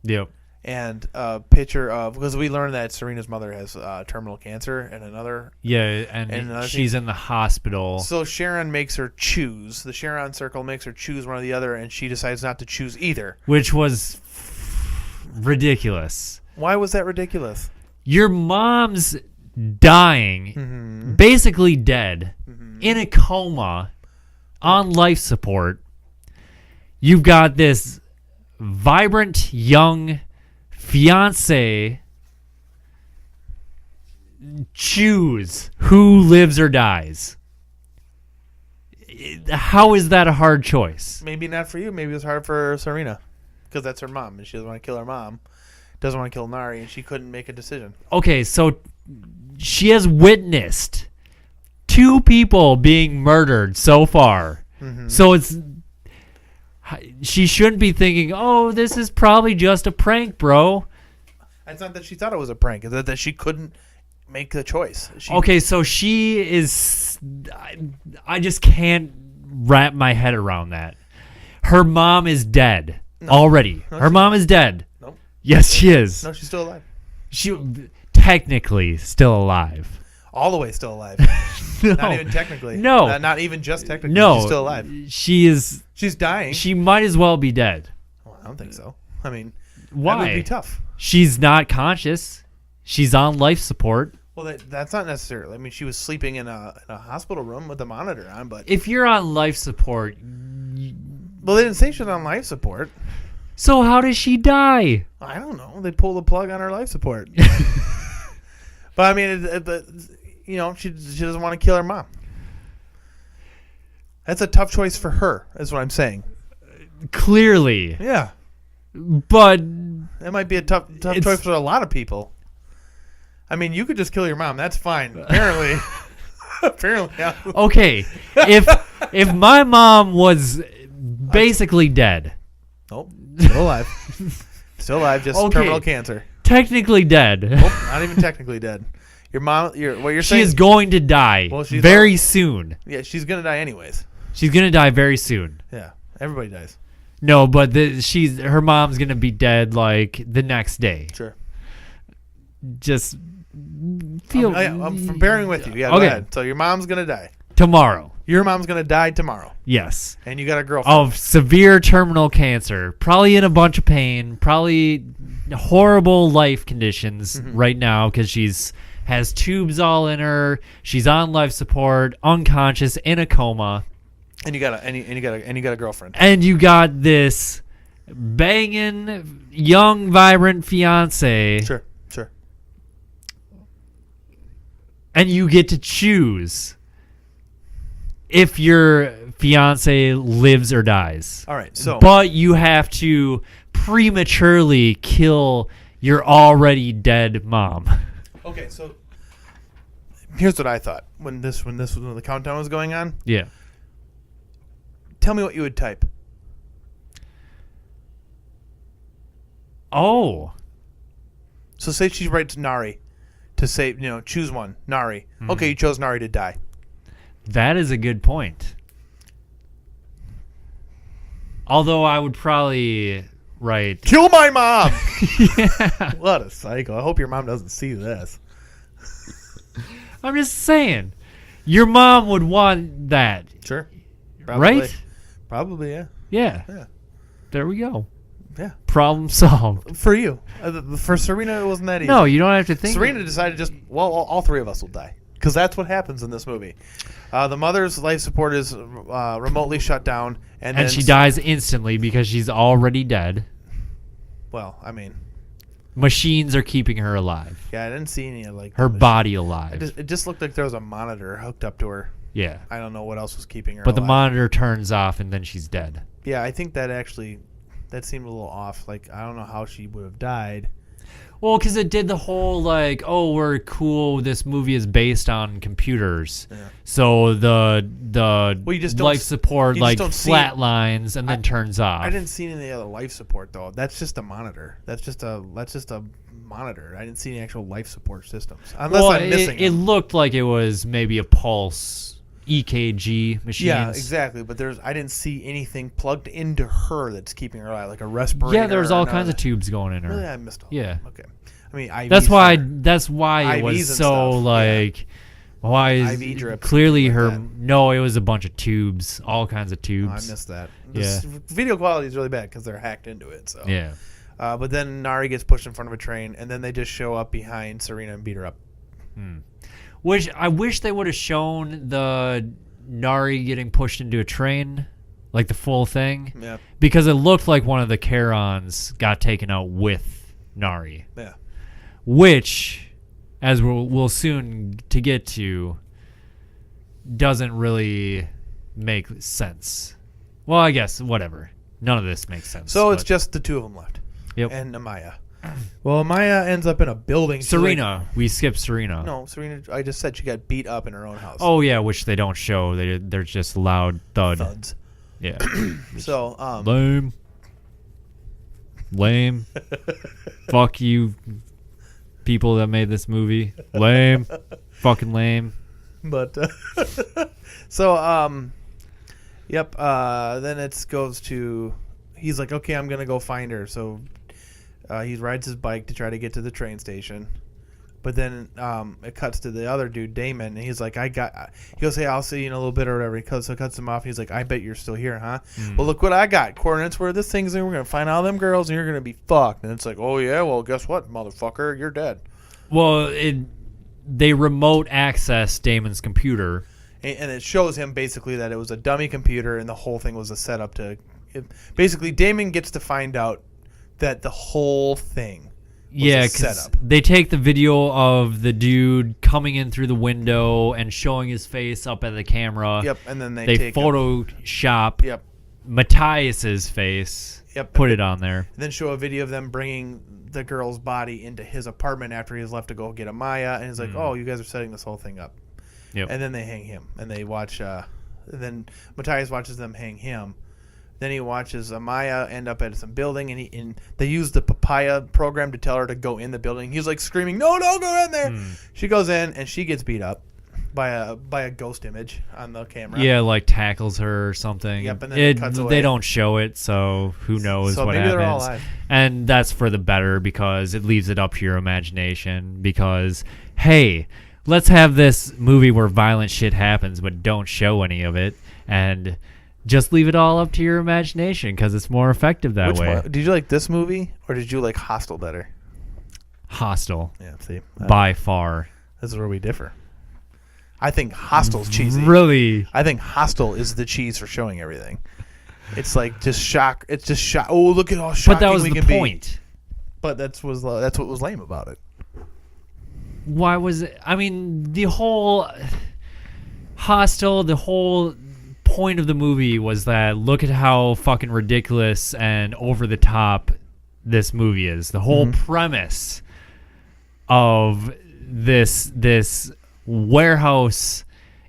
Yep. And a picture of, because we learned that Serena's mother has terminal cancer and another. Yeah, and she's in the hospital. So Sharon makes her choose. The Sharon circle makes her choose one or the other, and she decides not to choose either. Which was ridiculous. Why was that ridiculous? Your mom's dying, basically dead, in a coma, on life support. You've got this vibrant young fiance. Choose who lives or dies. How is that a hard choice? Maybe not for you. Maybe it was hard for Serena because that's her mom, and she doesn't want to kill her mom. Doesn't want to kill Nari, and she couldn't make a decision. Okay, so she has witnessed 2 people being murdered so far. So she shouldn't be thinking, oh, this is probably just a prank, bro. It's not that she thought it was a prank. It's that she couldn't make the choice. Okay, so she is... I just can't wrap my head around that. Her mom is dead already. Her mom is dead. Nope. Yes, she is. No, she's still alive. She technically still alive. All the way still alive. No. Not even technically. No. Not even just technically. No. She's still alive. She's dying. She might as well be dead. Well, I don't think so. I mean, why? That would be tough. She's not conscious. She's on life support. Well, that's not necessarily. I mean, she was sleeping in a hospital room with a monitor on, but... If you're on life support... Well, they didn't say she was on life support. So how does she die? I don't know. They pulled the plug on her life support. But, I mean, she doesn't want to kill her mom. That's a tough choice for her, is what I'm saying. Clearly. Yeah. But... That might be a tough choice for a lot of people. I mean, you could just kill your mom. That's fine. Apparently. Apparently. Yeah. Okay. If my mom was basically dead. Nope. Still alive. Still alive. Just terminal cancer. Technically dead. Nope. Not even technically dead. Your mom. What you're saying? She is going to die very soon. Yeah, she's gonna die anyways. She's gonna die very soon. Yeah. Everybody dies. No, but her mom's gonna be dead like the next day. Sure. Just feel. I'm bearing with you. Yeah. Okay. Go ahead. So your mom's gonna die. Tomorrow. Your mom's gonna die tomorrow, Yes. and you got a girlfriend. Of severe terminal cancer. Probably in a bunch of pain. Probably horrible life conditions right now because she's has tubes all in her. She's on life support, unconscious, in a coma. And you got a girlfriend. And you got this banging, young, vibrant fiance. Sure. And you get to choose if your fiance lives or dies. All right, so But you have to prematurely kill your already dead mom. okay, so here's what I thought when the countdown was going on. Yeah. Tell me what you would type. Oh. So say she writes Nari to say, choose one, Nari. Okay, you chose Nari to die. That is a good point. Although I would probably write... Kill my mom! Yeah. What a psycho. I hope your mom doesn't see this. I'm just saying. Your mom would want that. Sure. Right? Probably, yeah. Yeah. There we go. Yeah. Problem solved. For you. For Serena, it wasn't that easy. No, you don't have to think. Serena decided all three of us will die. Because that's what happens in this movie. The mother's life support is remotely shut down. And then she dies instantly because she's already dead. Well, I mean... Machines are keeping her alive. Yeah, I didn't see any her body alive. It just looked like there was a monitor hooked up to her. Yeah. I don't know what else was keeping her But alive. the monitor turns off and then she's dead. Yeah, I think that seemed a little off. Like, I don't know how she would have died. Well, because it did the whole, like, oh, we're cool. This movie is based on computers. Yeah. So the you just life support, you like, just don't flatlines and then turns off. I didn't see any other life support, though. That's just a monitor. That's just a monitor. I didn't see any actual life support systems. Unless I'm missing it looked like it was maybe a pulse EKG machines. Yeah, exactly. But I didn't see anything plugged into her that's keeping her alive, like a respirator. Yeah, there's all kinds of tubes going in her. Really, I missed all. Yeah. Okay. I mean, IVs That's why it was so stuff. like. Why is IV drips clearly her? that. No, it was a bunch of tubes, all kinds of Oh, tubes. I missed that. Yeah. Video quality is really bad because they're hacked into it. So Yeah. But then Nari gets pushed in front of a train, and then they just show up behind Serena and beat her up. Which I wish they would have shown the Nari getting pushed into a train, like the full thing. Yeah. Because it looked like one of the Karons got taken out with Nari. Yeah. Which, as we'll soon to get to, doesn't really make sense. Well, I guess, whatever. None of this makes sense. So it's just the two of them left. Yep. And Amaya. Well, Amaya ends up in a building. She's Serena. We skipped Serena. No, Serena, I just said she got beat up in her own house. Oh, yeah, which they don't show. They're just loud thuds. Yeah. So, Lame. Fuck you, people that made this movie. Lame. Fucking lame. But, so, yep, then it goes to, he's like, okay, I'm going to go find her. So, he rides his bike to try to get to the train station. But then it cuts to the other dude, Damon, and he's like, he goes, hey, I'll see you in a little bit or whatever. So it cuts him off. He's like, I bet you're still here, huh? Well, look what I got. Coordinates where this thing's in. We're going to find all them girls, and you're going to be fucked. And it's like, oh, yeah, well, guess what, motherfucker? You're dead. Well, they remote access Damon's computer. And it shows him basically that it was a dummy computer, and the whole thing was a setup to... Basically, Damon gets to find out that the whole thing... Yeah, because they take the video of the dude coming in through the window and showing his face up at the camera. Yep, and then they take Photoshop Matthias's face. Yep, put it on there. And then show a video of them bringing the girl's body into his apartment after he's left to go get Amaya, and he's like, "Oh, you guys are setting this whole thing up." Yep. And then they hang him, and they watch. Then Matthias watches them hang him. Then he watches Amaya end up at some building, and they use the papaya program to tell her to go in the building. He's like screaming, "No, don't go in there!" She goes in, and she gets beat up by a ghost image on the camera. Yeah, like tackles her or something. Yep, and then it cuts away. They don't show it, so who knows what maybe happens. they're all alive. And that's for the better because it leaves it up to your imagination. Because, hey, let's have this movie where violent shit happens, but don't show any of it, and just leave it all up to your imagination because it's more effective that way. Did you like this movie or did you like Hostel better? Hostel. Yeah, see. By far. This is where we differ. I think Hostel's cheesy. Really? I think Hostel is the cheese for showing everything. It's like just shock. It's just shock. Oh, look at how shocking But that was we the can point. But that's what was lame about it. Why was it? I mean, the whole Hostel, the whole point of the movie was that look at how fucking ridiculous and over the top this movie is. The whole premise of this warehouse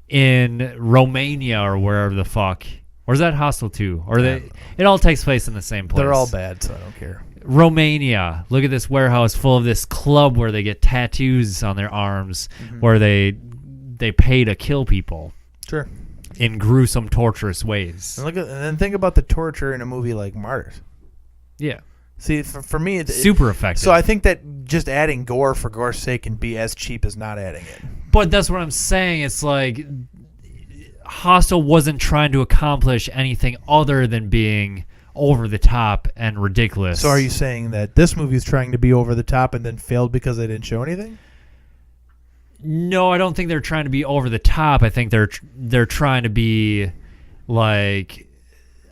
in Romania or wherever the fuck, or is that Hostel 2? Or it all takes place in the same place. They're all bad, so I don't care. Romania. Look at this warehouse full of this club where they get tattoos on their arms, where they pay to kill people. Sure. In gruesome, torturous ways. And then think about the torture in a movie like Martyrs. Yeah. See, for me, it's super effective. So I think that just adding gore for gore's sake can be as cheap as not adding it. But that's what I'm saying. It's like Hostel wasn't trying to accomplish anything other than being over the top and ridiculous. So are you saying that this movie is trying to be over the top and then failed because they didn't show anything? No, I don't think they're trying to be over the top. I think they're trying to be like,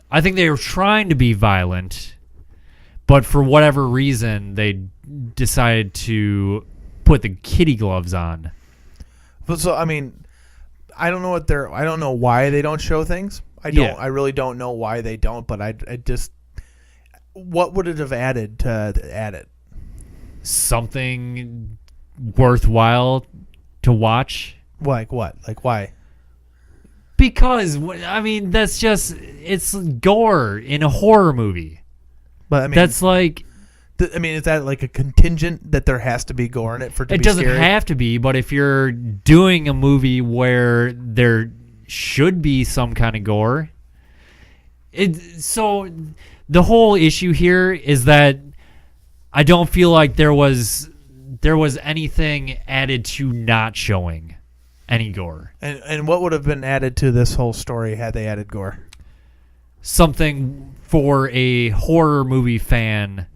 I think they were trying to be violent, but for whatever reason they decided to put the kitty gloves on. But so I mean, I don't know why they don't show things. I really don't know why they don't. But I just, what would it have added to add it? Something worthwhile to watch. Like what? Like why? Because I mean, it's gore in a horror movie. But I mean, that's like. Is that like a contingent that there has to be gore in it for it to be doesn't scary? have to be, but if you're doing a movie where there should be some kind of gore, so the whole issue here is that I don't feel like there was anything added to not showing any gore. And what would have been added to this whole story had they added gore? Something for a horror movie fan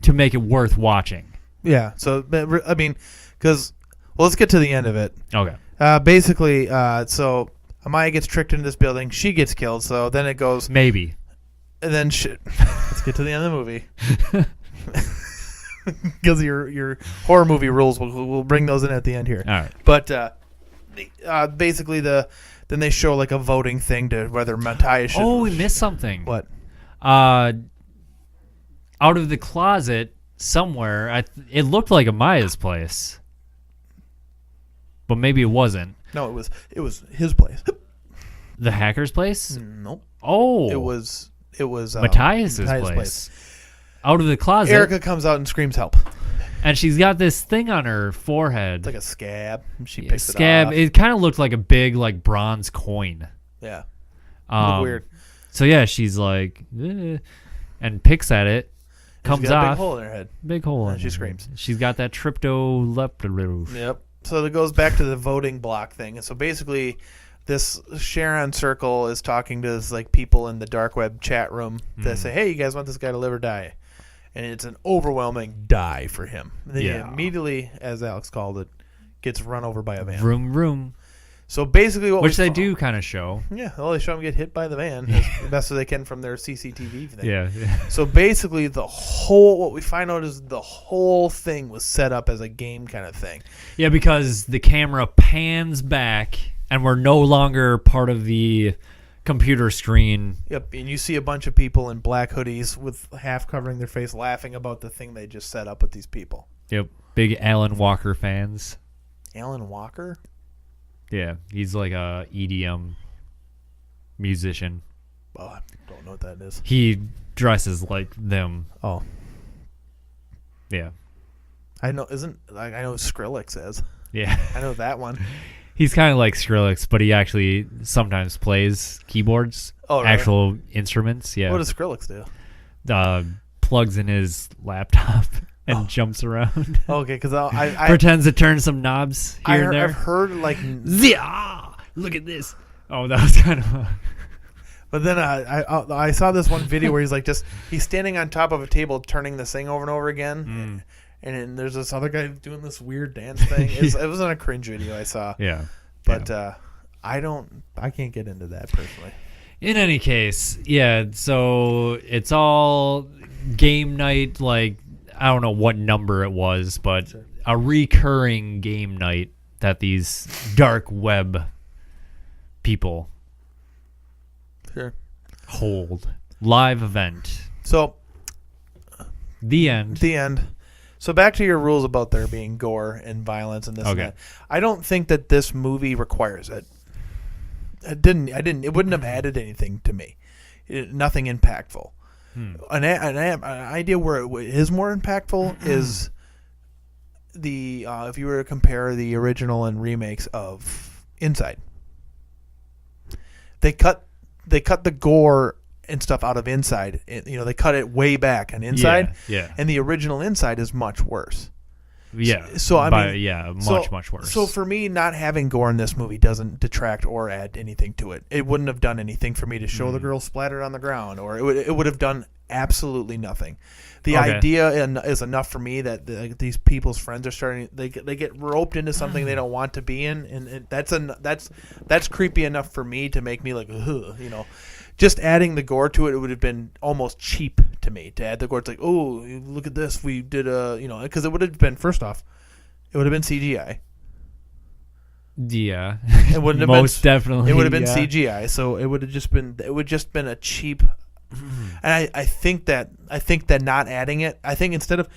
to make it worth watching. Yeah. So I mean, because let's get to the end of it. Okay. Basically, so Amaya gets tricked into this building. She gets killed. So then it goes maybe, and then shit. Let's get to the end of the movie. Because your horror movie rules, we'll bring those in at the end here. All right. But basically then they show like a voting thing to whether Matthias should. Oh, we missed something. What? Out of the closet somewhere, it looked like Amaya's place, but maybe it wasn't. No, it was his place. The hacker's place? Nope. Oh, it was Matthias's place. Out of the closet, Erica comes out and screams help, and she's got this thing on her forehead. It's like a scab. She picks it off. It kind of looked like a big like bronze coin. Yeah. Weird. So yeah, she's like, and picks at it. Comes she's got off. a big hole in her head. Big hole. And she screams. She's got that tryptoleptoroof. Yep. So it goes back to the voting block thing. And so basically, this Sharon Circle is talking to this, like people in the dark web chat room that say, "Hey, you guys want this guy to live or die?" And it's an overwhelming die for him. And then he immediately, as Alex called it, gets run over by a van. Vroom. So basically, which they do kind of show. Yeah, well, they show him get hit by the van as best as they can from their CCTV thing. Yeah. So basically, what we find out is the whole thing was set up as a game kind of thing. Yeah, because the camera pans back, and we're no longer part of the computer screen. Yep, and you see a bunch of people in black hoodies with half covering their face, laughing about the thing they just set up with these people. Yep, big Alan Walker fans. Alan Walker? Yeah, he's like a EDM musician. Oh, I don't know what that is. He dresses like them. Oh. Yeah. I know Skrillex is. Yeah. I know that one. He's kind of like Skrillex, but he actually sometimes plays keyboards. Oh, really? Actual instruments, yeah. What does Skrillex do? Plugs in his laptop and jumps around. Okay, because I pretends to turn some knobs here and there. I've heard like Zia! Look at this. Oh, that was kind of. But then I saw this one video where he's standing on top of a table turning this thing over and over again, and then there's this other guy doing this weird dance thing. It wasn't a cringe video I saw. Yeah, but I can't get into that personally. In any case, yeah. So it's all game night. Like I don't know what number it was, but a recurring game night that these dark web people. Sure. Hold live event. So the end. So back to your rules about there being gore and violence and this and that. I don't think that this movie requires it. It wouldn't have added anything to me. Nothing impactful. An idea where it is more impactful is the if you were to compare the original and remakes of Inside. They cut the gore and stuff out of Inside. They cut it way back on Inside. Yeah. And the original Inside is much worse. Yeah. Much worse. So for me, not having gore in this movie doesn't detract or add anything to it. It wouldn't have done anything for me to show the girl splattered on the ground, or it would have done absolutely nothing. The idea is enough for me that these people's friends are starting. They get roped into something they don't want to be in, and that's creepy enough for me to make me like, ugh, Just adding the gore to it would have been almost cheap to me. To add the gore, it's like, oh, look at this. We did because it would have been, first off, it would have been CGI. Yeah, it wouldn't have most been, definitely. It would have been CGI, so it would have just been a cheap. And I think that not adding it, I think instead of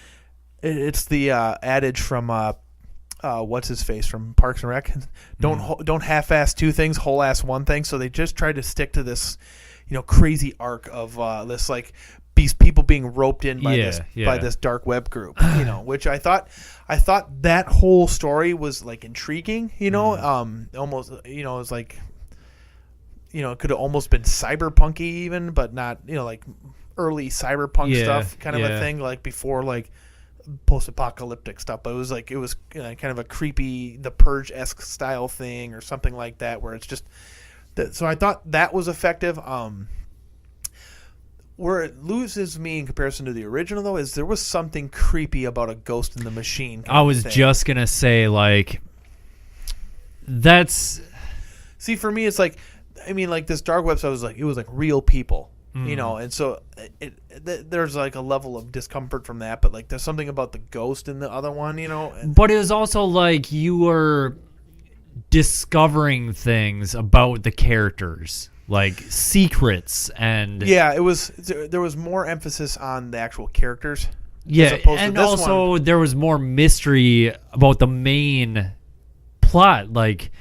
it's the adage from what's his face from Parks and Rec, don't half-ass two things, whole-ass one thing. So they just tried to stick to this, crazy arc of this like these people being roped in by this dark web group, which I thought that whole story was like intriguing, almost, it was like, it could have almost been cyberpunky even, but not, like early cyberpunk stuff kind of a thing, like before like post-apocalyptic stuff. But it was kind of a creepy, The Purge-esque style thing or something like that, where it's just so I thought that was effective. Where it loses me in comparison to the original, though, is there was something creepy about a ghost in the machine. I was just gonna say, like, that's. See, for me, it's like, like this dark web stuff it was like real people, and so there's like a level of discomfort from that, but like there's something about the ghost in the other one, But it was also like you were discovering things about the characters, like secrets, and there was more emphasis on the actual characters. Yeah, and also there was more mystery about the main plot. Like,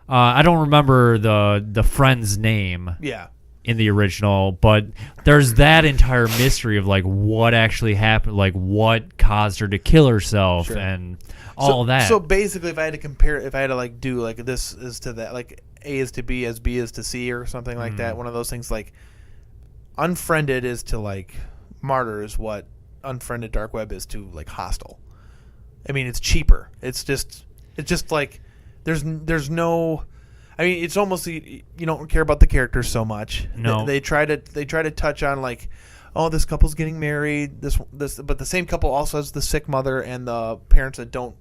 I don't remember the friend's name. Yeah. In the original, but there's that entire mystery of like what actually happened, like what caused her to kill herself, and all that. So basically, if I had to like do like this is to that, like A is to B as B is to C or something like that, one of those things, like Unfriended is to like Martyr is what Unfriended Dark Web is to like Hostile. It's cheaper. It's just like there's no. It's almost you don't care about the characters so much. No, they try to touch on like, oh, this couple's getting married. This, but the same couple also has the sick mother and the parents that don't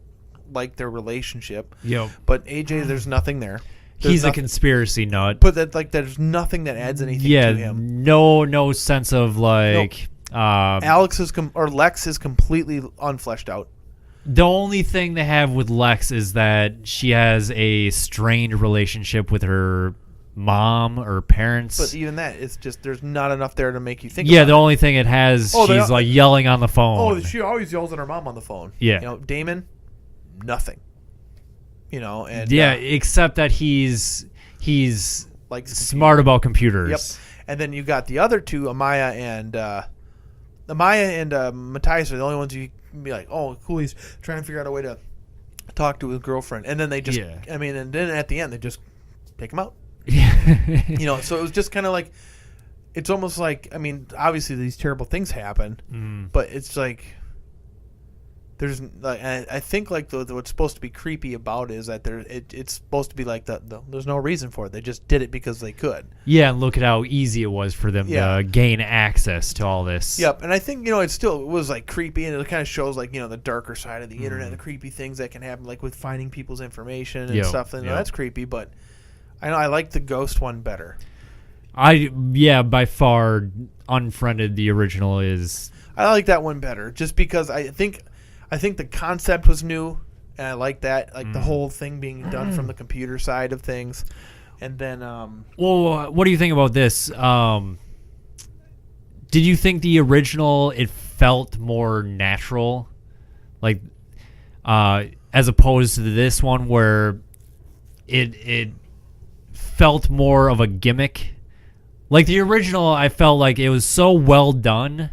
like their relationship. Yep. But AJ, there's nothing there. He's a conspiracy nut. But there's nothing that adds anything to him. No sense of like. Lex is completely unfleshed out. The only thing they have with Lex is that she has a strained relationship with her mom or parents. But even that, it's just there's not enough there to make you think. Yeah, the only thing it has, she's like yelling on the phone. Oh, she always yells at her mom on the phone. Yeah, Damon, nothing. And except that he's like smart about computers. Yep. And then you got the other two, Amaya and Matthias are the only ones you can be like, oh, cool, he's trying to figure out a way to talk to his girlfriend. And then they just, and then at the end, they just take him out. Yeah. So it was just kind of like, it's almost like, obviously these terrible things happen, but it's like, there's like I think like what's supposed to be creepy about it is that it's supposed to be like there's no reason for it. They just did it because they could. Yeah, and look at how easy it was for them to gain access to all this. Yep, and I think it was like creepy, and it kind of shows like the darker side of the internet, the creepy things that can happen, like with finding people's information and stuff. And that's creepy, but I know I like the ghost one better. By far, Unfriended, the original is. I like that one better, just because I think the concept was new, and I like that, like the whole thing being done from the computer side of things. And then, well, what do you think about this? Did you think the original it felt more natural, like as opposed to this one where it felt more of a gimmick? Like the original, I felt like it was so well done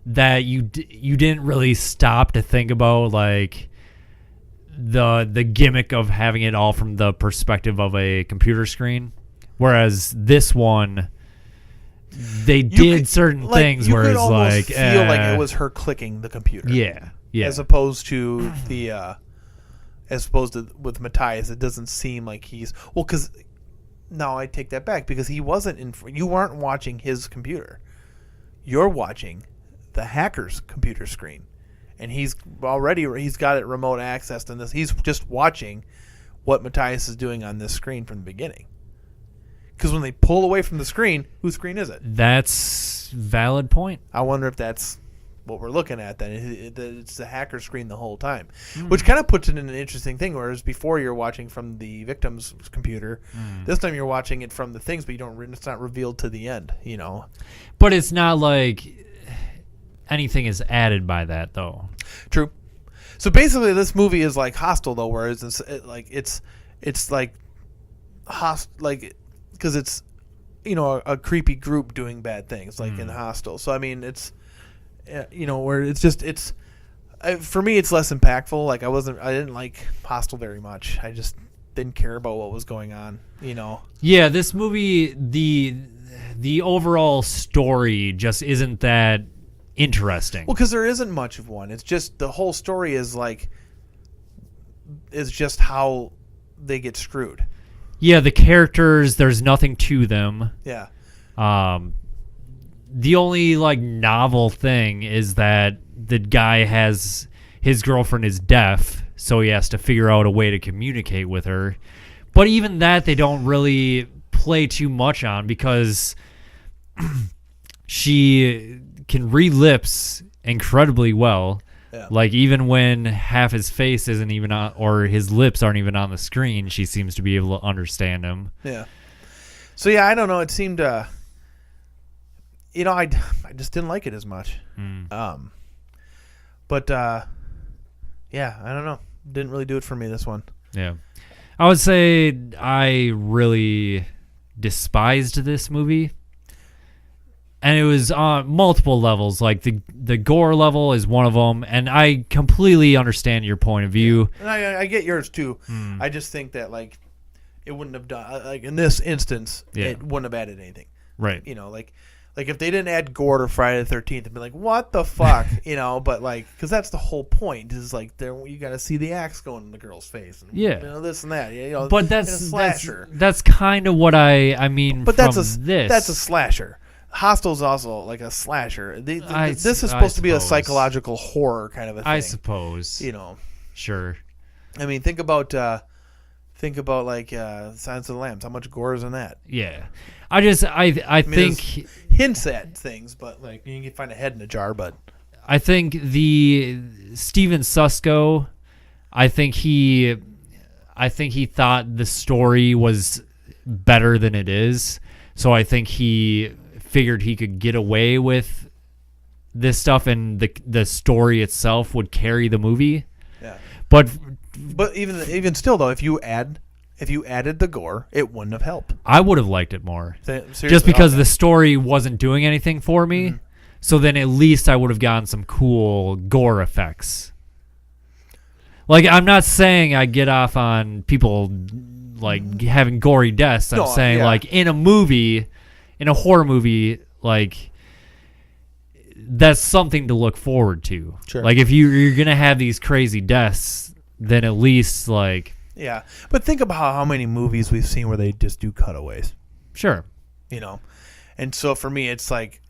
that you didn't really stop to think about like the gimmick of having it all from the perspective of a computer screen, whereas this one they did certain things where it's like feel like it was her clicking the computer, as opposed to with Matthias, it doesn't seem like he's because no, I take that back, because he wasn't you weren't watching his computer, you're watching the hacker's computer screen, and he's got it remote accessed, and he's just watching what Matthias is doing on this screen from the beginning. Because when they pull away from the screen, whose screen is it? That's valid point. I wonder if that's what we're looking at then. It's the hacker screen the whole time, which kind of puts it in an interesting thing. Whereas before you're watching from the victim's computer, this time you're watching it from the things, but it's not revealed to the end. But it's not like anything is added by that, though. True. So basically, this movie is like Hostel, though, whereas it's like because it's a creepy group doing bad things, like in Hostel. So I mean, it's where it's for me, it's less impactful. Like I didn't like Hostel very much. I just didn't care about what was going on. Yeah, this movie, the overall story just isn't that interesting. Well, because there isn't much of one. It's just the whole story is just how they get screwed. Yeah, the characters, there's nothing to them. Yeah. The only novel thing is that the guy his girlfriend is deaf, so he has to figure out a way to communicate with her. But even that they don't really play too much on, because she can read lips incredibly well. Yeah. Like even when half his face isn't even on, or his lips aren't even on the screen, she seems to be able to understand him. Yeah. So yeah, I don't know. It seemed, I just didn't like it as much. But yeah, I don't know. Didn't really do it for me, this one. Yeah. I would say I really despised this movie. And it was on multiple levels. Like the gore level is one of them, and I completely understand your point of view. And I get yours too. I just think that it wouldn't have done in this instance. It wouldn't have added anything. Right. Like if they didn't add gore to Friday the 13th, it'd be like, what the fuck, But because that's the whole point is you got to see the axe going in the girl's face. And, this and that. But that's a slasher. That's kind of what I mean. But that's a slasher. Hostel's also like a slasher. This is supposed to be a psychological horror kind of a thing. I suppose. Sure. I mean, think about Silence of the Lambs. How much gore is in that? Yeah. I think hints at things, but you can find a head in a jar. But I think the Steven Susko, I think he thought the story was better than it is. So I think he figured he could get away with this stuff, and the story itself would carry the movie. Yeah. But even still though, if you added the gore, it wouldn't have helped. I would have liked it more. Seriously? Just because the story wasn't doing anything for me. Mm-hmm. So then at least I would have gotten some cool gore effects. I'm not saying I get off on people having gory deaths. I'm saying in a movie, in a horror movie, that's something to look forward to. Sure. Like if you're gonna have these crazy deaths, then at least like Yeah, but think about how many movies we've seen where they just do cutaways. sure. You know, and so for me, it's like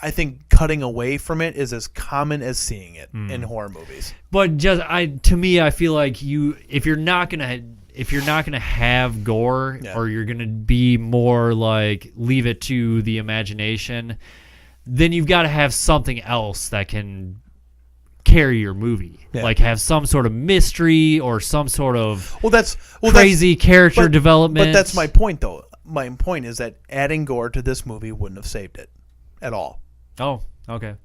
I think cutting away from it is as common as seeing it in horror movies. But to me, I feel like if you're not gonna have gore, or you're gonna be more like leave it to the imagination, then you've got to have something else that can carry your movie. Yeah. Like have some sort of mystery or some sort of That's crazy character development. But that's my point, though. My point is that adding gore to this movie wouldn't have saved it at all. Oh, okay.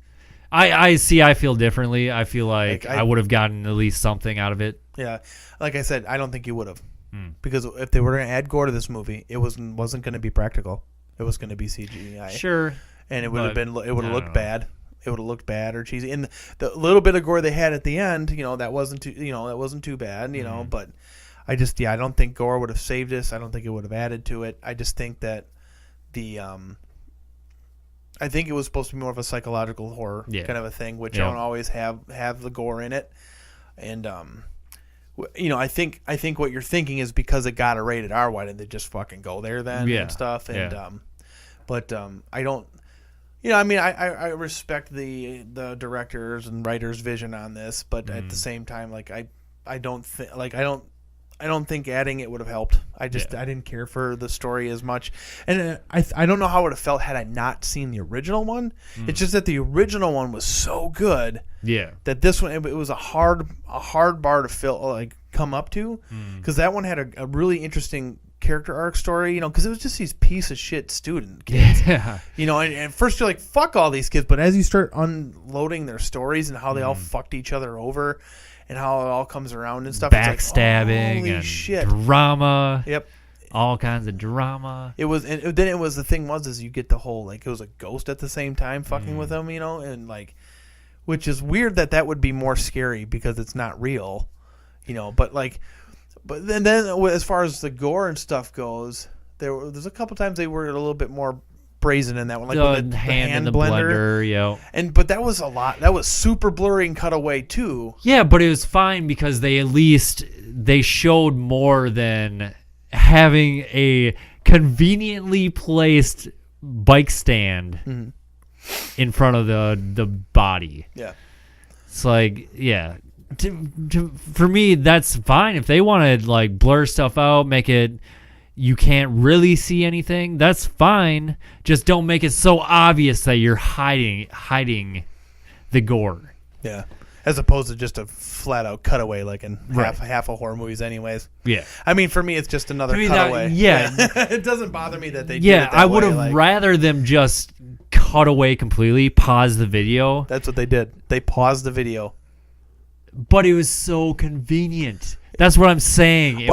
I see. I feel differently. I feel like I I would have gotten at least something out of it. Yeah, like I said, I don't think you would have, because if they were going to add gore to this movie, it wasn't going to be practical. It was going to be CGI. Sure. And it would have been. It would have looked bad. It would have looked bad or cheesy. And the little bit of gore they had at the end, that wasn't too. That wasn't too bad. But I don't think gore would have saved this. I don't think it would have added to it. I just think that I think it was supposed to be more of a psychological horror kind of a thing, which don't always have the gore in it. And I think what you're thinking is because it got a rated R, why didn't they just fucking go there then and stuff? And but I don't. I respect the directors and writers' vision on this, but at the same time, like I don't think adding it would have helped. I didn't care for the story as much, and I don't know how it would have felt had I not seen the original one. It's just that the original one was so good, that this one it was a hard bar to come up to, because that one had a really interesting character arc story, because it was just these piece of shit student kids. And at first you're like, fuck all these kids, but as you start unloading their stories and how they all fucked each other over and how it all comes around and stuff, backstabbing, it's like, and shit. drama. Yep. All kinds of drama. It was, and then it was, the thing was you get the whole, like, it was a ghost at the same time fucking with them, and like, which is weird that would be more scary because it's not real, but then as far as the gore and stuff goes, there's a couple times they were a little bit more brazen in that one, like with the hand in the blender. But that was a lot. That was super blurry and cut away too. Yeah, but it was fine because they showed more than having a conveniently placed bike stand in front of the body. Yeah, it's like for me, that's fine. If they want to like blur stuff out, make it you can't really see anything, that's fine. Just don't make it so obvious that you're hiding the gore. Yeah, as opposed to just a flat out cutaway like in half of horror movies, anyways. Yeah, I mean, for me, it's just another cutaway. It doesn't bother me that they. Yeah, did it that I would have way, rather them just cut away completely, pause the video. That's what they did. They paused the video. But it was so convenient. That's what I'm saying.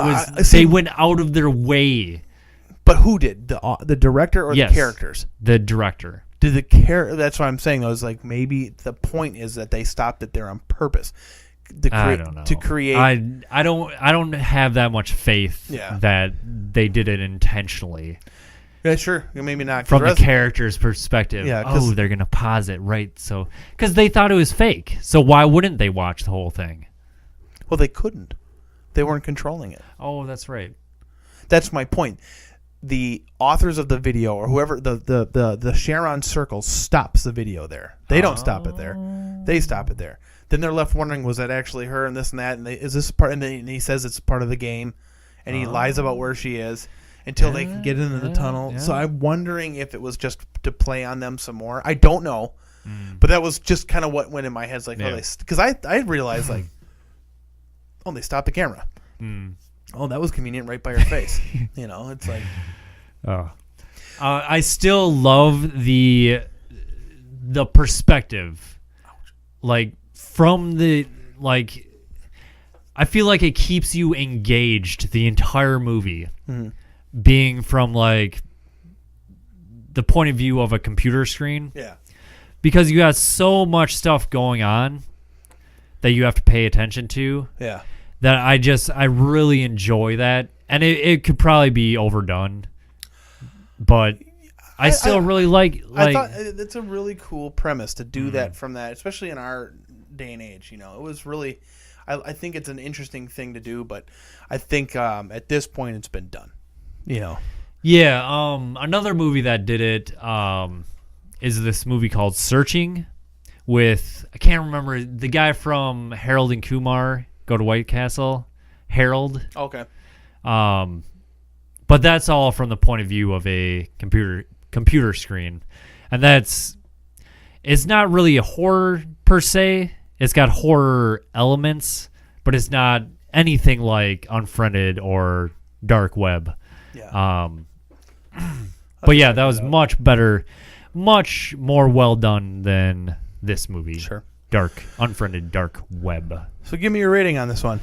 They went out of their way. But who did? The director or the characters? The director. Did that's what I'm saying. I was like, maybe the point is that they stopped it there on purpose. I don't know. To create. I don't have that much faith that they did it intentionally. Yeah, sure. Maybe not. From the character's perspective. Yeah, they're going to pause it, right? So, because they thought it was fake. So why wouldn't they watch the whole thing? Well, they couldn't. They weren't controlling it. Oh, that's right. That's my point. The authors of the video, or whoever, the Sharon Circle stops the video there. They don't stop it there. They stop it there. Then they're left wondering, was that actually her and this and that? And is this part? And he says it's part of the game. And he lies about where she is. Until they can get into the tunnel. Yeah. So I'm wondering if it was just to play on them some more. I don't know. But that was just kind of what went in my head. Like, because I realized, like, they stopped the camera. Oh, that was convenient right by her face. It's like. Oh. I still love the perspective. Like, from the, like, I feel like it keeps you engaged the entire movie. Being from like the point of view of a computer screen. Yeah. Because you got so much stuff going on that you have to pay attention to. Yeah. That I really enjoy that. And it could probably be overdone. But I still really like. I thought it's a really cool premise to do that from that, especially in our day and age. You know, it was really. I think it's an interesting thing to do, but I think at this point it's been done. You know. Yeah. Another movie that did it is this movie called Searching, with I can't remember the guy from Harold and Kumar Go to White Castle. Harold. Okay. But that's all from the point of view of a computer screen, and it's not really a horror per se. It's got horror elements, but it's not anything like Unfriended or Dark Web. Yeah. But yeah, that was much better, much more well done than this movie. Sure. Unfriended Dark Web. So give me your rating on this one.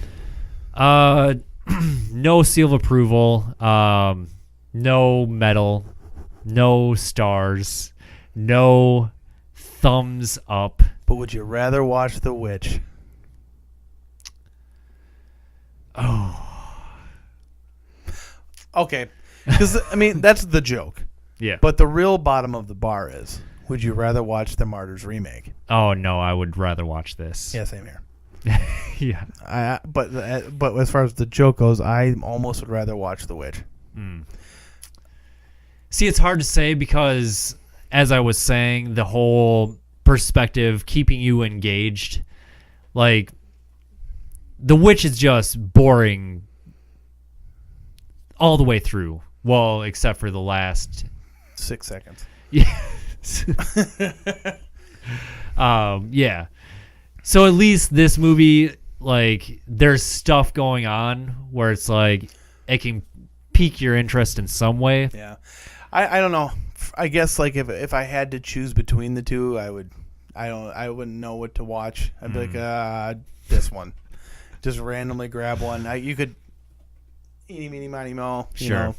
No seal of approval. No medal. No stars. No thumbs up. But would you rather watch The Witch? Oh. Okay. Because, I mean, that's the joke. Yeah. But the real bottom of the bar is, would you rather watch the Martyrs remake? Oh, no, I would rather watch this. Yeah, same here. Yeah. But as far as the joke goes, I almost would rather watch The Witch. See, it's hard to say because, as I was saying, the whole perspective, keeping you engaged, like, The Witch is just boring all the way through. Well, except for the last 6 seconds. Yeah. Yeah. So at least this movie, like, there's stuff going on where it's like it can pique your interest in some way. Yeah. I don't know. I guess like if I had to choose between the two, I wouldn't know what to watch. I'd be like, this one. Just randomly grab one. You could eeny, meeny, miny, mo. You know.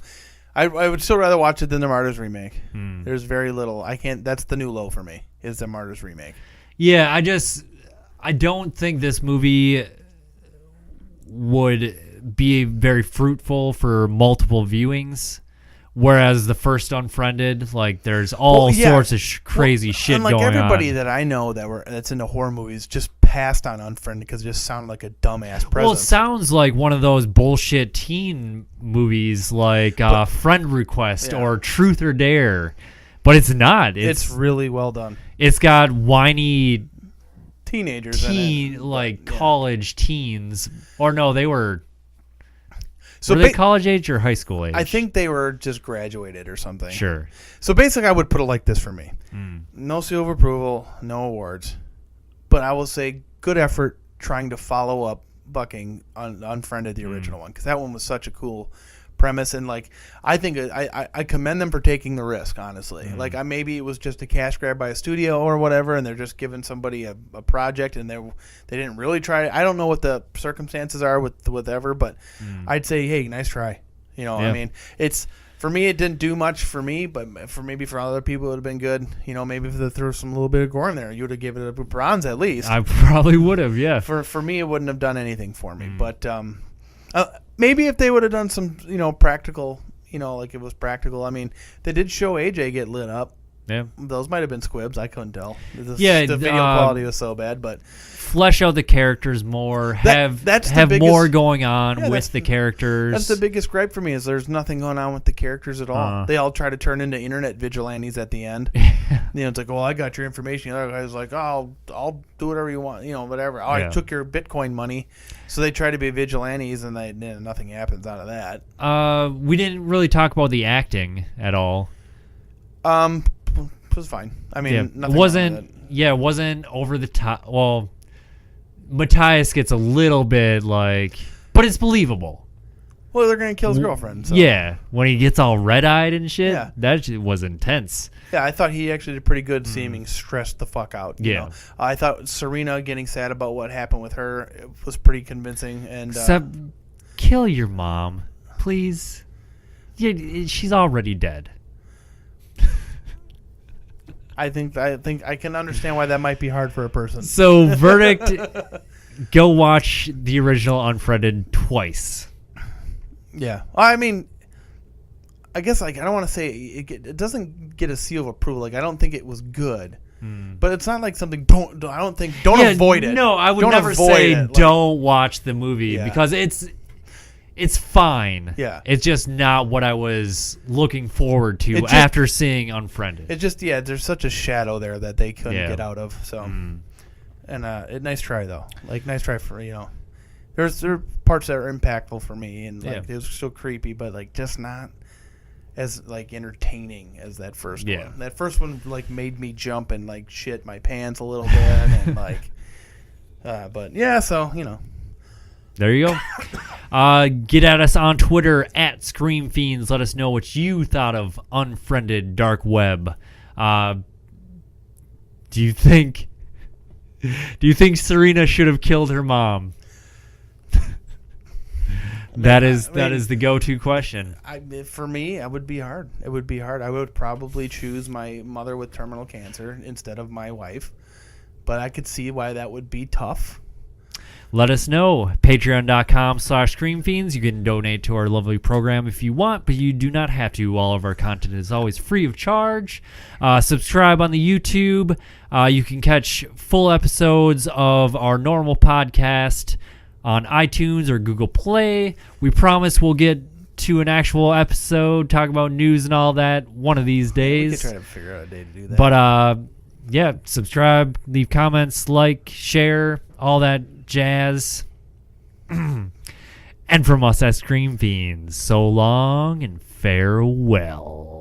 I would still rather watch it than the Martyrs remake. There's very little. I can't. That's the new low for me. Is the Martyrs remake. Yeah, I don't think this movie would be very fruitful for multiple viewings. Whereas the first Unfriended, like, there's all sorts of crazy shit going on. Like, everybody that I know that's into horror movies just passed on Unfriended because it just sounded like a dumbass presence. Well, it sounds like one of those bullshit teen movies like Friend Request or Truth or Dare. But it's not. It's really well done. It's got whiny teenagers in it. Like college teens. Or no, they were... So were they college age or high school age? I think they were just graduated or something. Sure. So basically, I would put it like this for me. No seal of approval, no awards. But I will say good effort trying to follow up Bucking on Unfriended, the original one. Because that one was such a cool premise. And, like, I think I commend them for taking the risk, honestly. Like, maybe it was just a cash grab by a studio or whatever, and they're just giving somebody a project, and they didn't really try it. I don't know what the circumstances are with whatever, but I'd say, hey, nice try. You know, I mean, it's... For me, it didn't do much for me, but for other people, it would have been good. You know, maybe if they threw some little bit of gore in there, you would have given it a bronze at least. I probably would have, yeah. For me, it wouldn't have done anything for me. But maybe if they would have done some, practical, like it was practical. I mean, they did show AJ get lit up. Yeah. Those might have been squibs. I couldn't tell. The video quality was so bad, but... Flesh out the characters more. Have more going on with the characters. That's the biggest gripe for me is there's nothing going on with the characters at all. They all try to turn into internet vigilantes at the end. It's like, well, I got your information. The other guy's like, oh, I'll do whatever you want. Whatever. Oh, I took your Bitcoin money. So they try to be vigilantes, and nothing happens out of that. We didn't really talk about the acting at all. It was fine. I mean, nothing it wasn't over the top. Well, Matthias gets a little bit but it's believable. Well, they're going to kill his girlfriend. So. Yeah, when he gets all red-eyed and shit, that shit was intense. Yeah, I thought he actually did pretty good seeming stressed the fuck out. You know? I thought Serena getting sad about what happened with her was pretty convincing. And except, kill your mom, please. Yeah, she's already dead. I think I can understand why that might be hard for a person. So, verdict, go watch the original Unfriended twice. Yeah. I mean, I guess like I don't want to say it doesn't get a seal of approval. Like I don't think it was good, but it's not like something. Don't avoid it. No, I would Don't never avoid say it. Like, don't watch the movie Yeah. because it's fine. Yeah. It's just not what I was looking forward to just- after seeing Unfriended. It just there's such a shadow there that they couldn't Yeah. get out of. So, and nice try though. Like nice try for there are parts that are impactful for me, and like it was still creepy, but like just not as like entertaining as that first Yeah. one. That first one like made me jump and like shit my pants a little bit, and like, but yeah, so There you go. Get at us on Twitter at Scream Fiends. Let us know what you thought of Unfriended Dark Web. Do you think Serena should have killed her mom? That is the go-to question. For me, it would be hard. It would be hard. I would probably choose my mother with terminal cancer instead of my wife, but I could see why that would be tough. Let us know. Patreon.com/ScreamFiends. You can donate to our lovely program if you want, but you do not have to. All of our content is always free of charge. Subscribe on the YouTube. You can catch full episodes of our normal podcast on iTunes or Google Play. We promise we'll get to an actual episode, talk about news and all that one of these days. We could try to figure out a day to do that. But yeah, subscribe, leave comments, like, share, all that jazz. And from us at Scream Fiends, so long and farewell.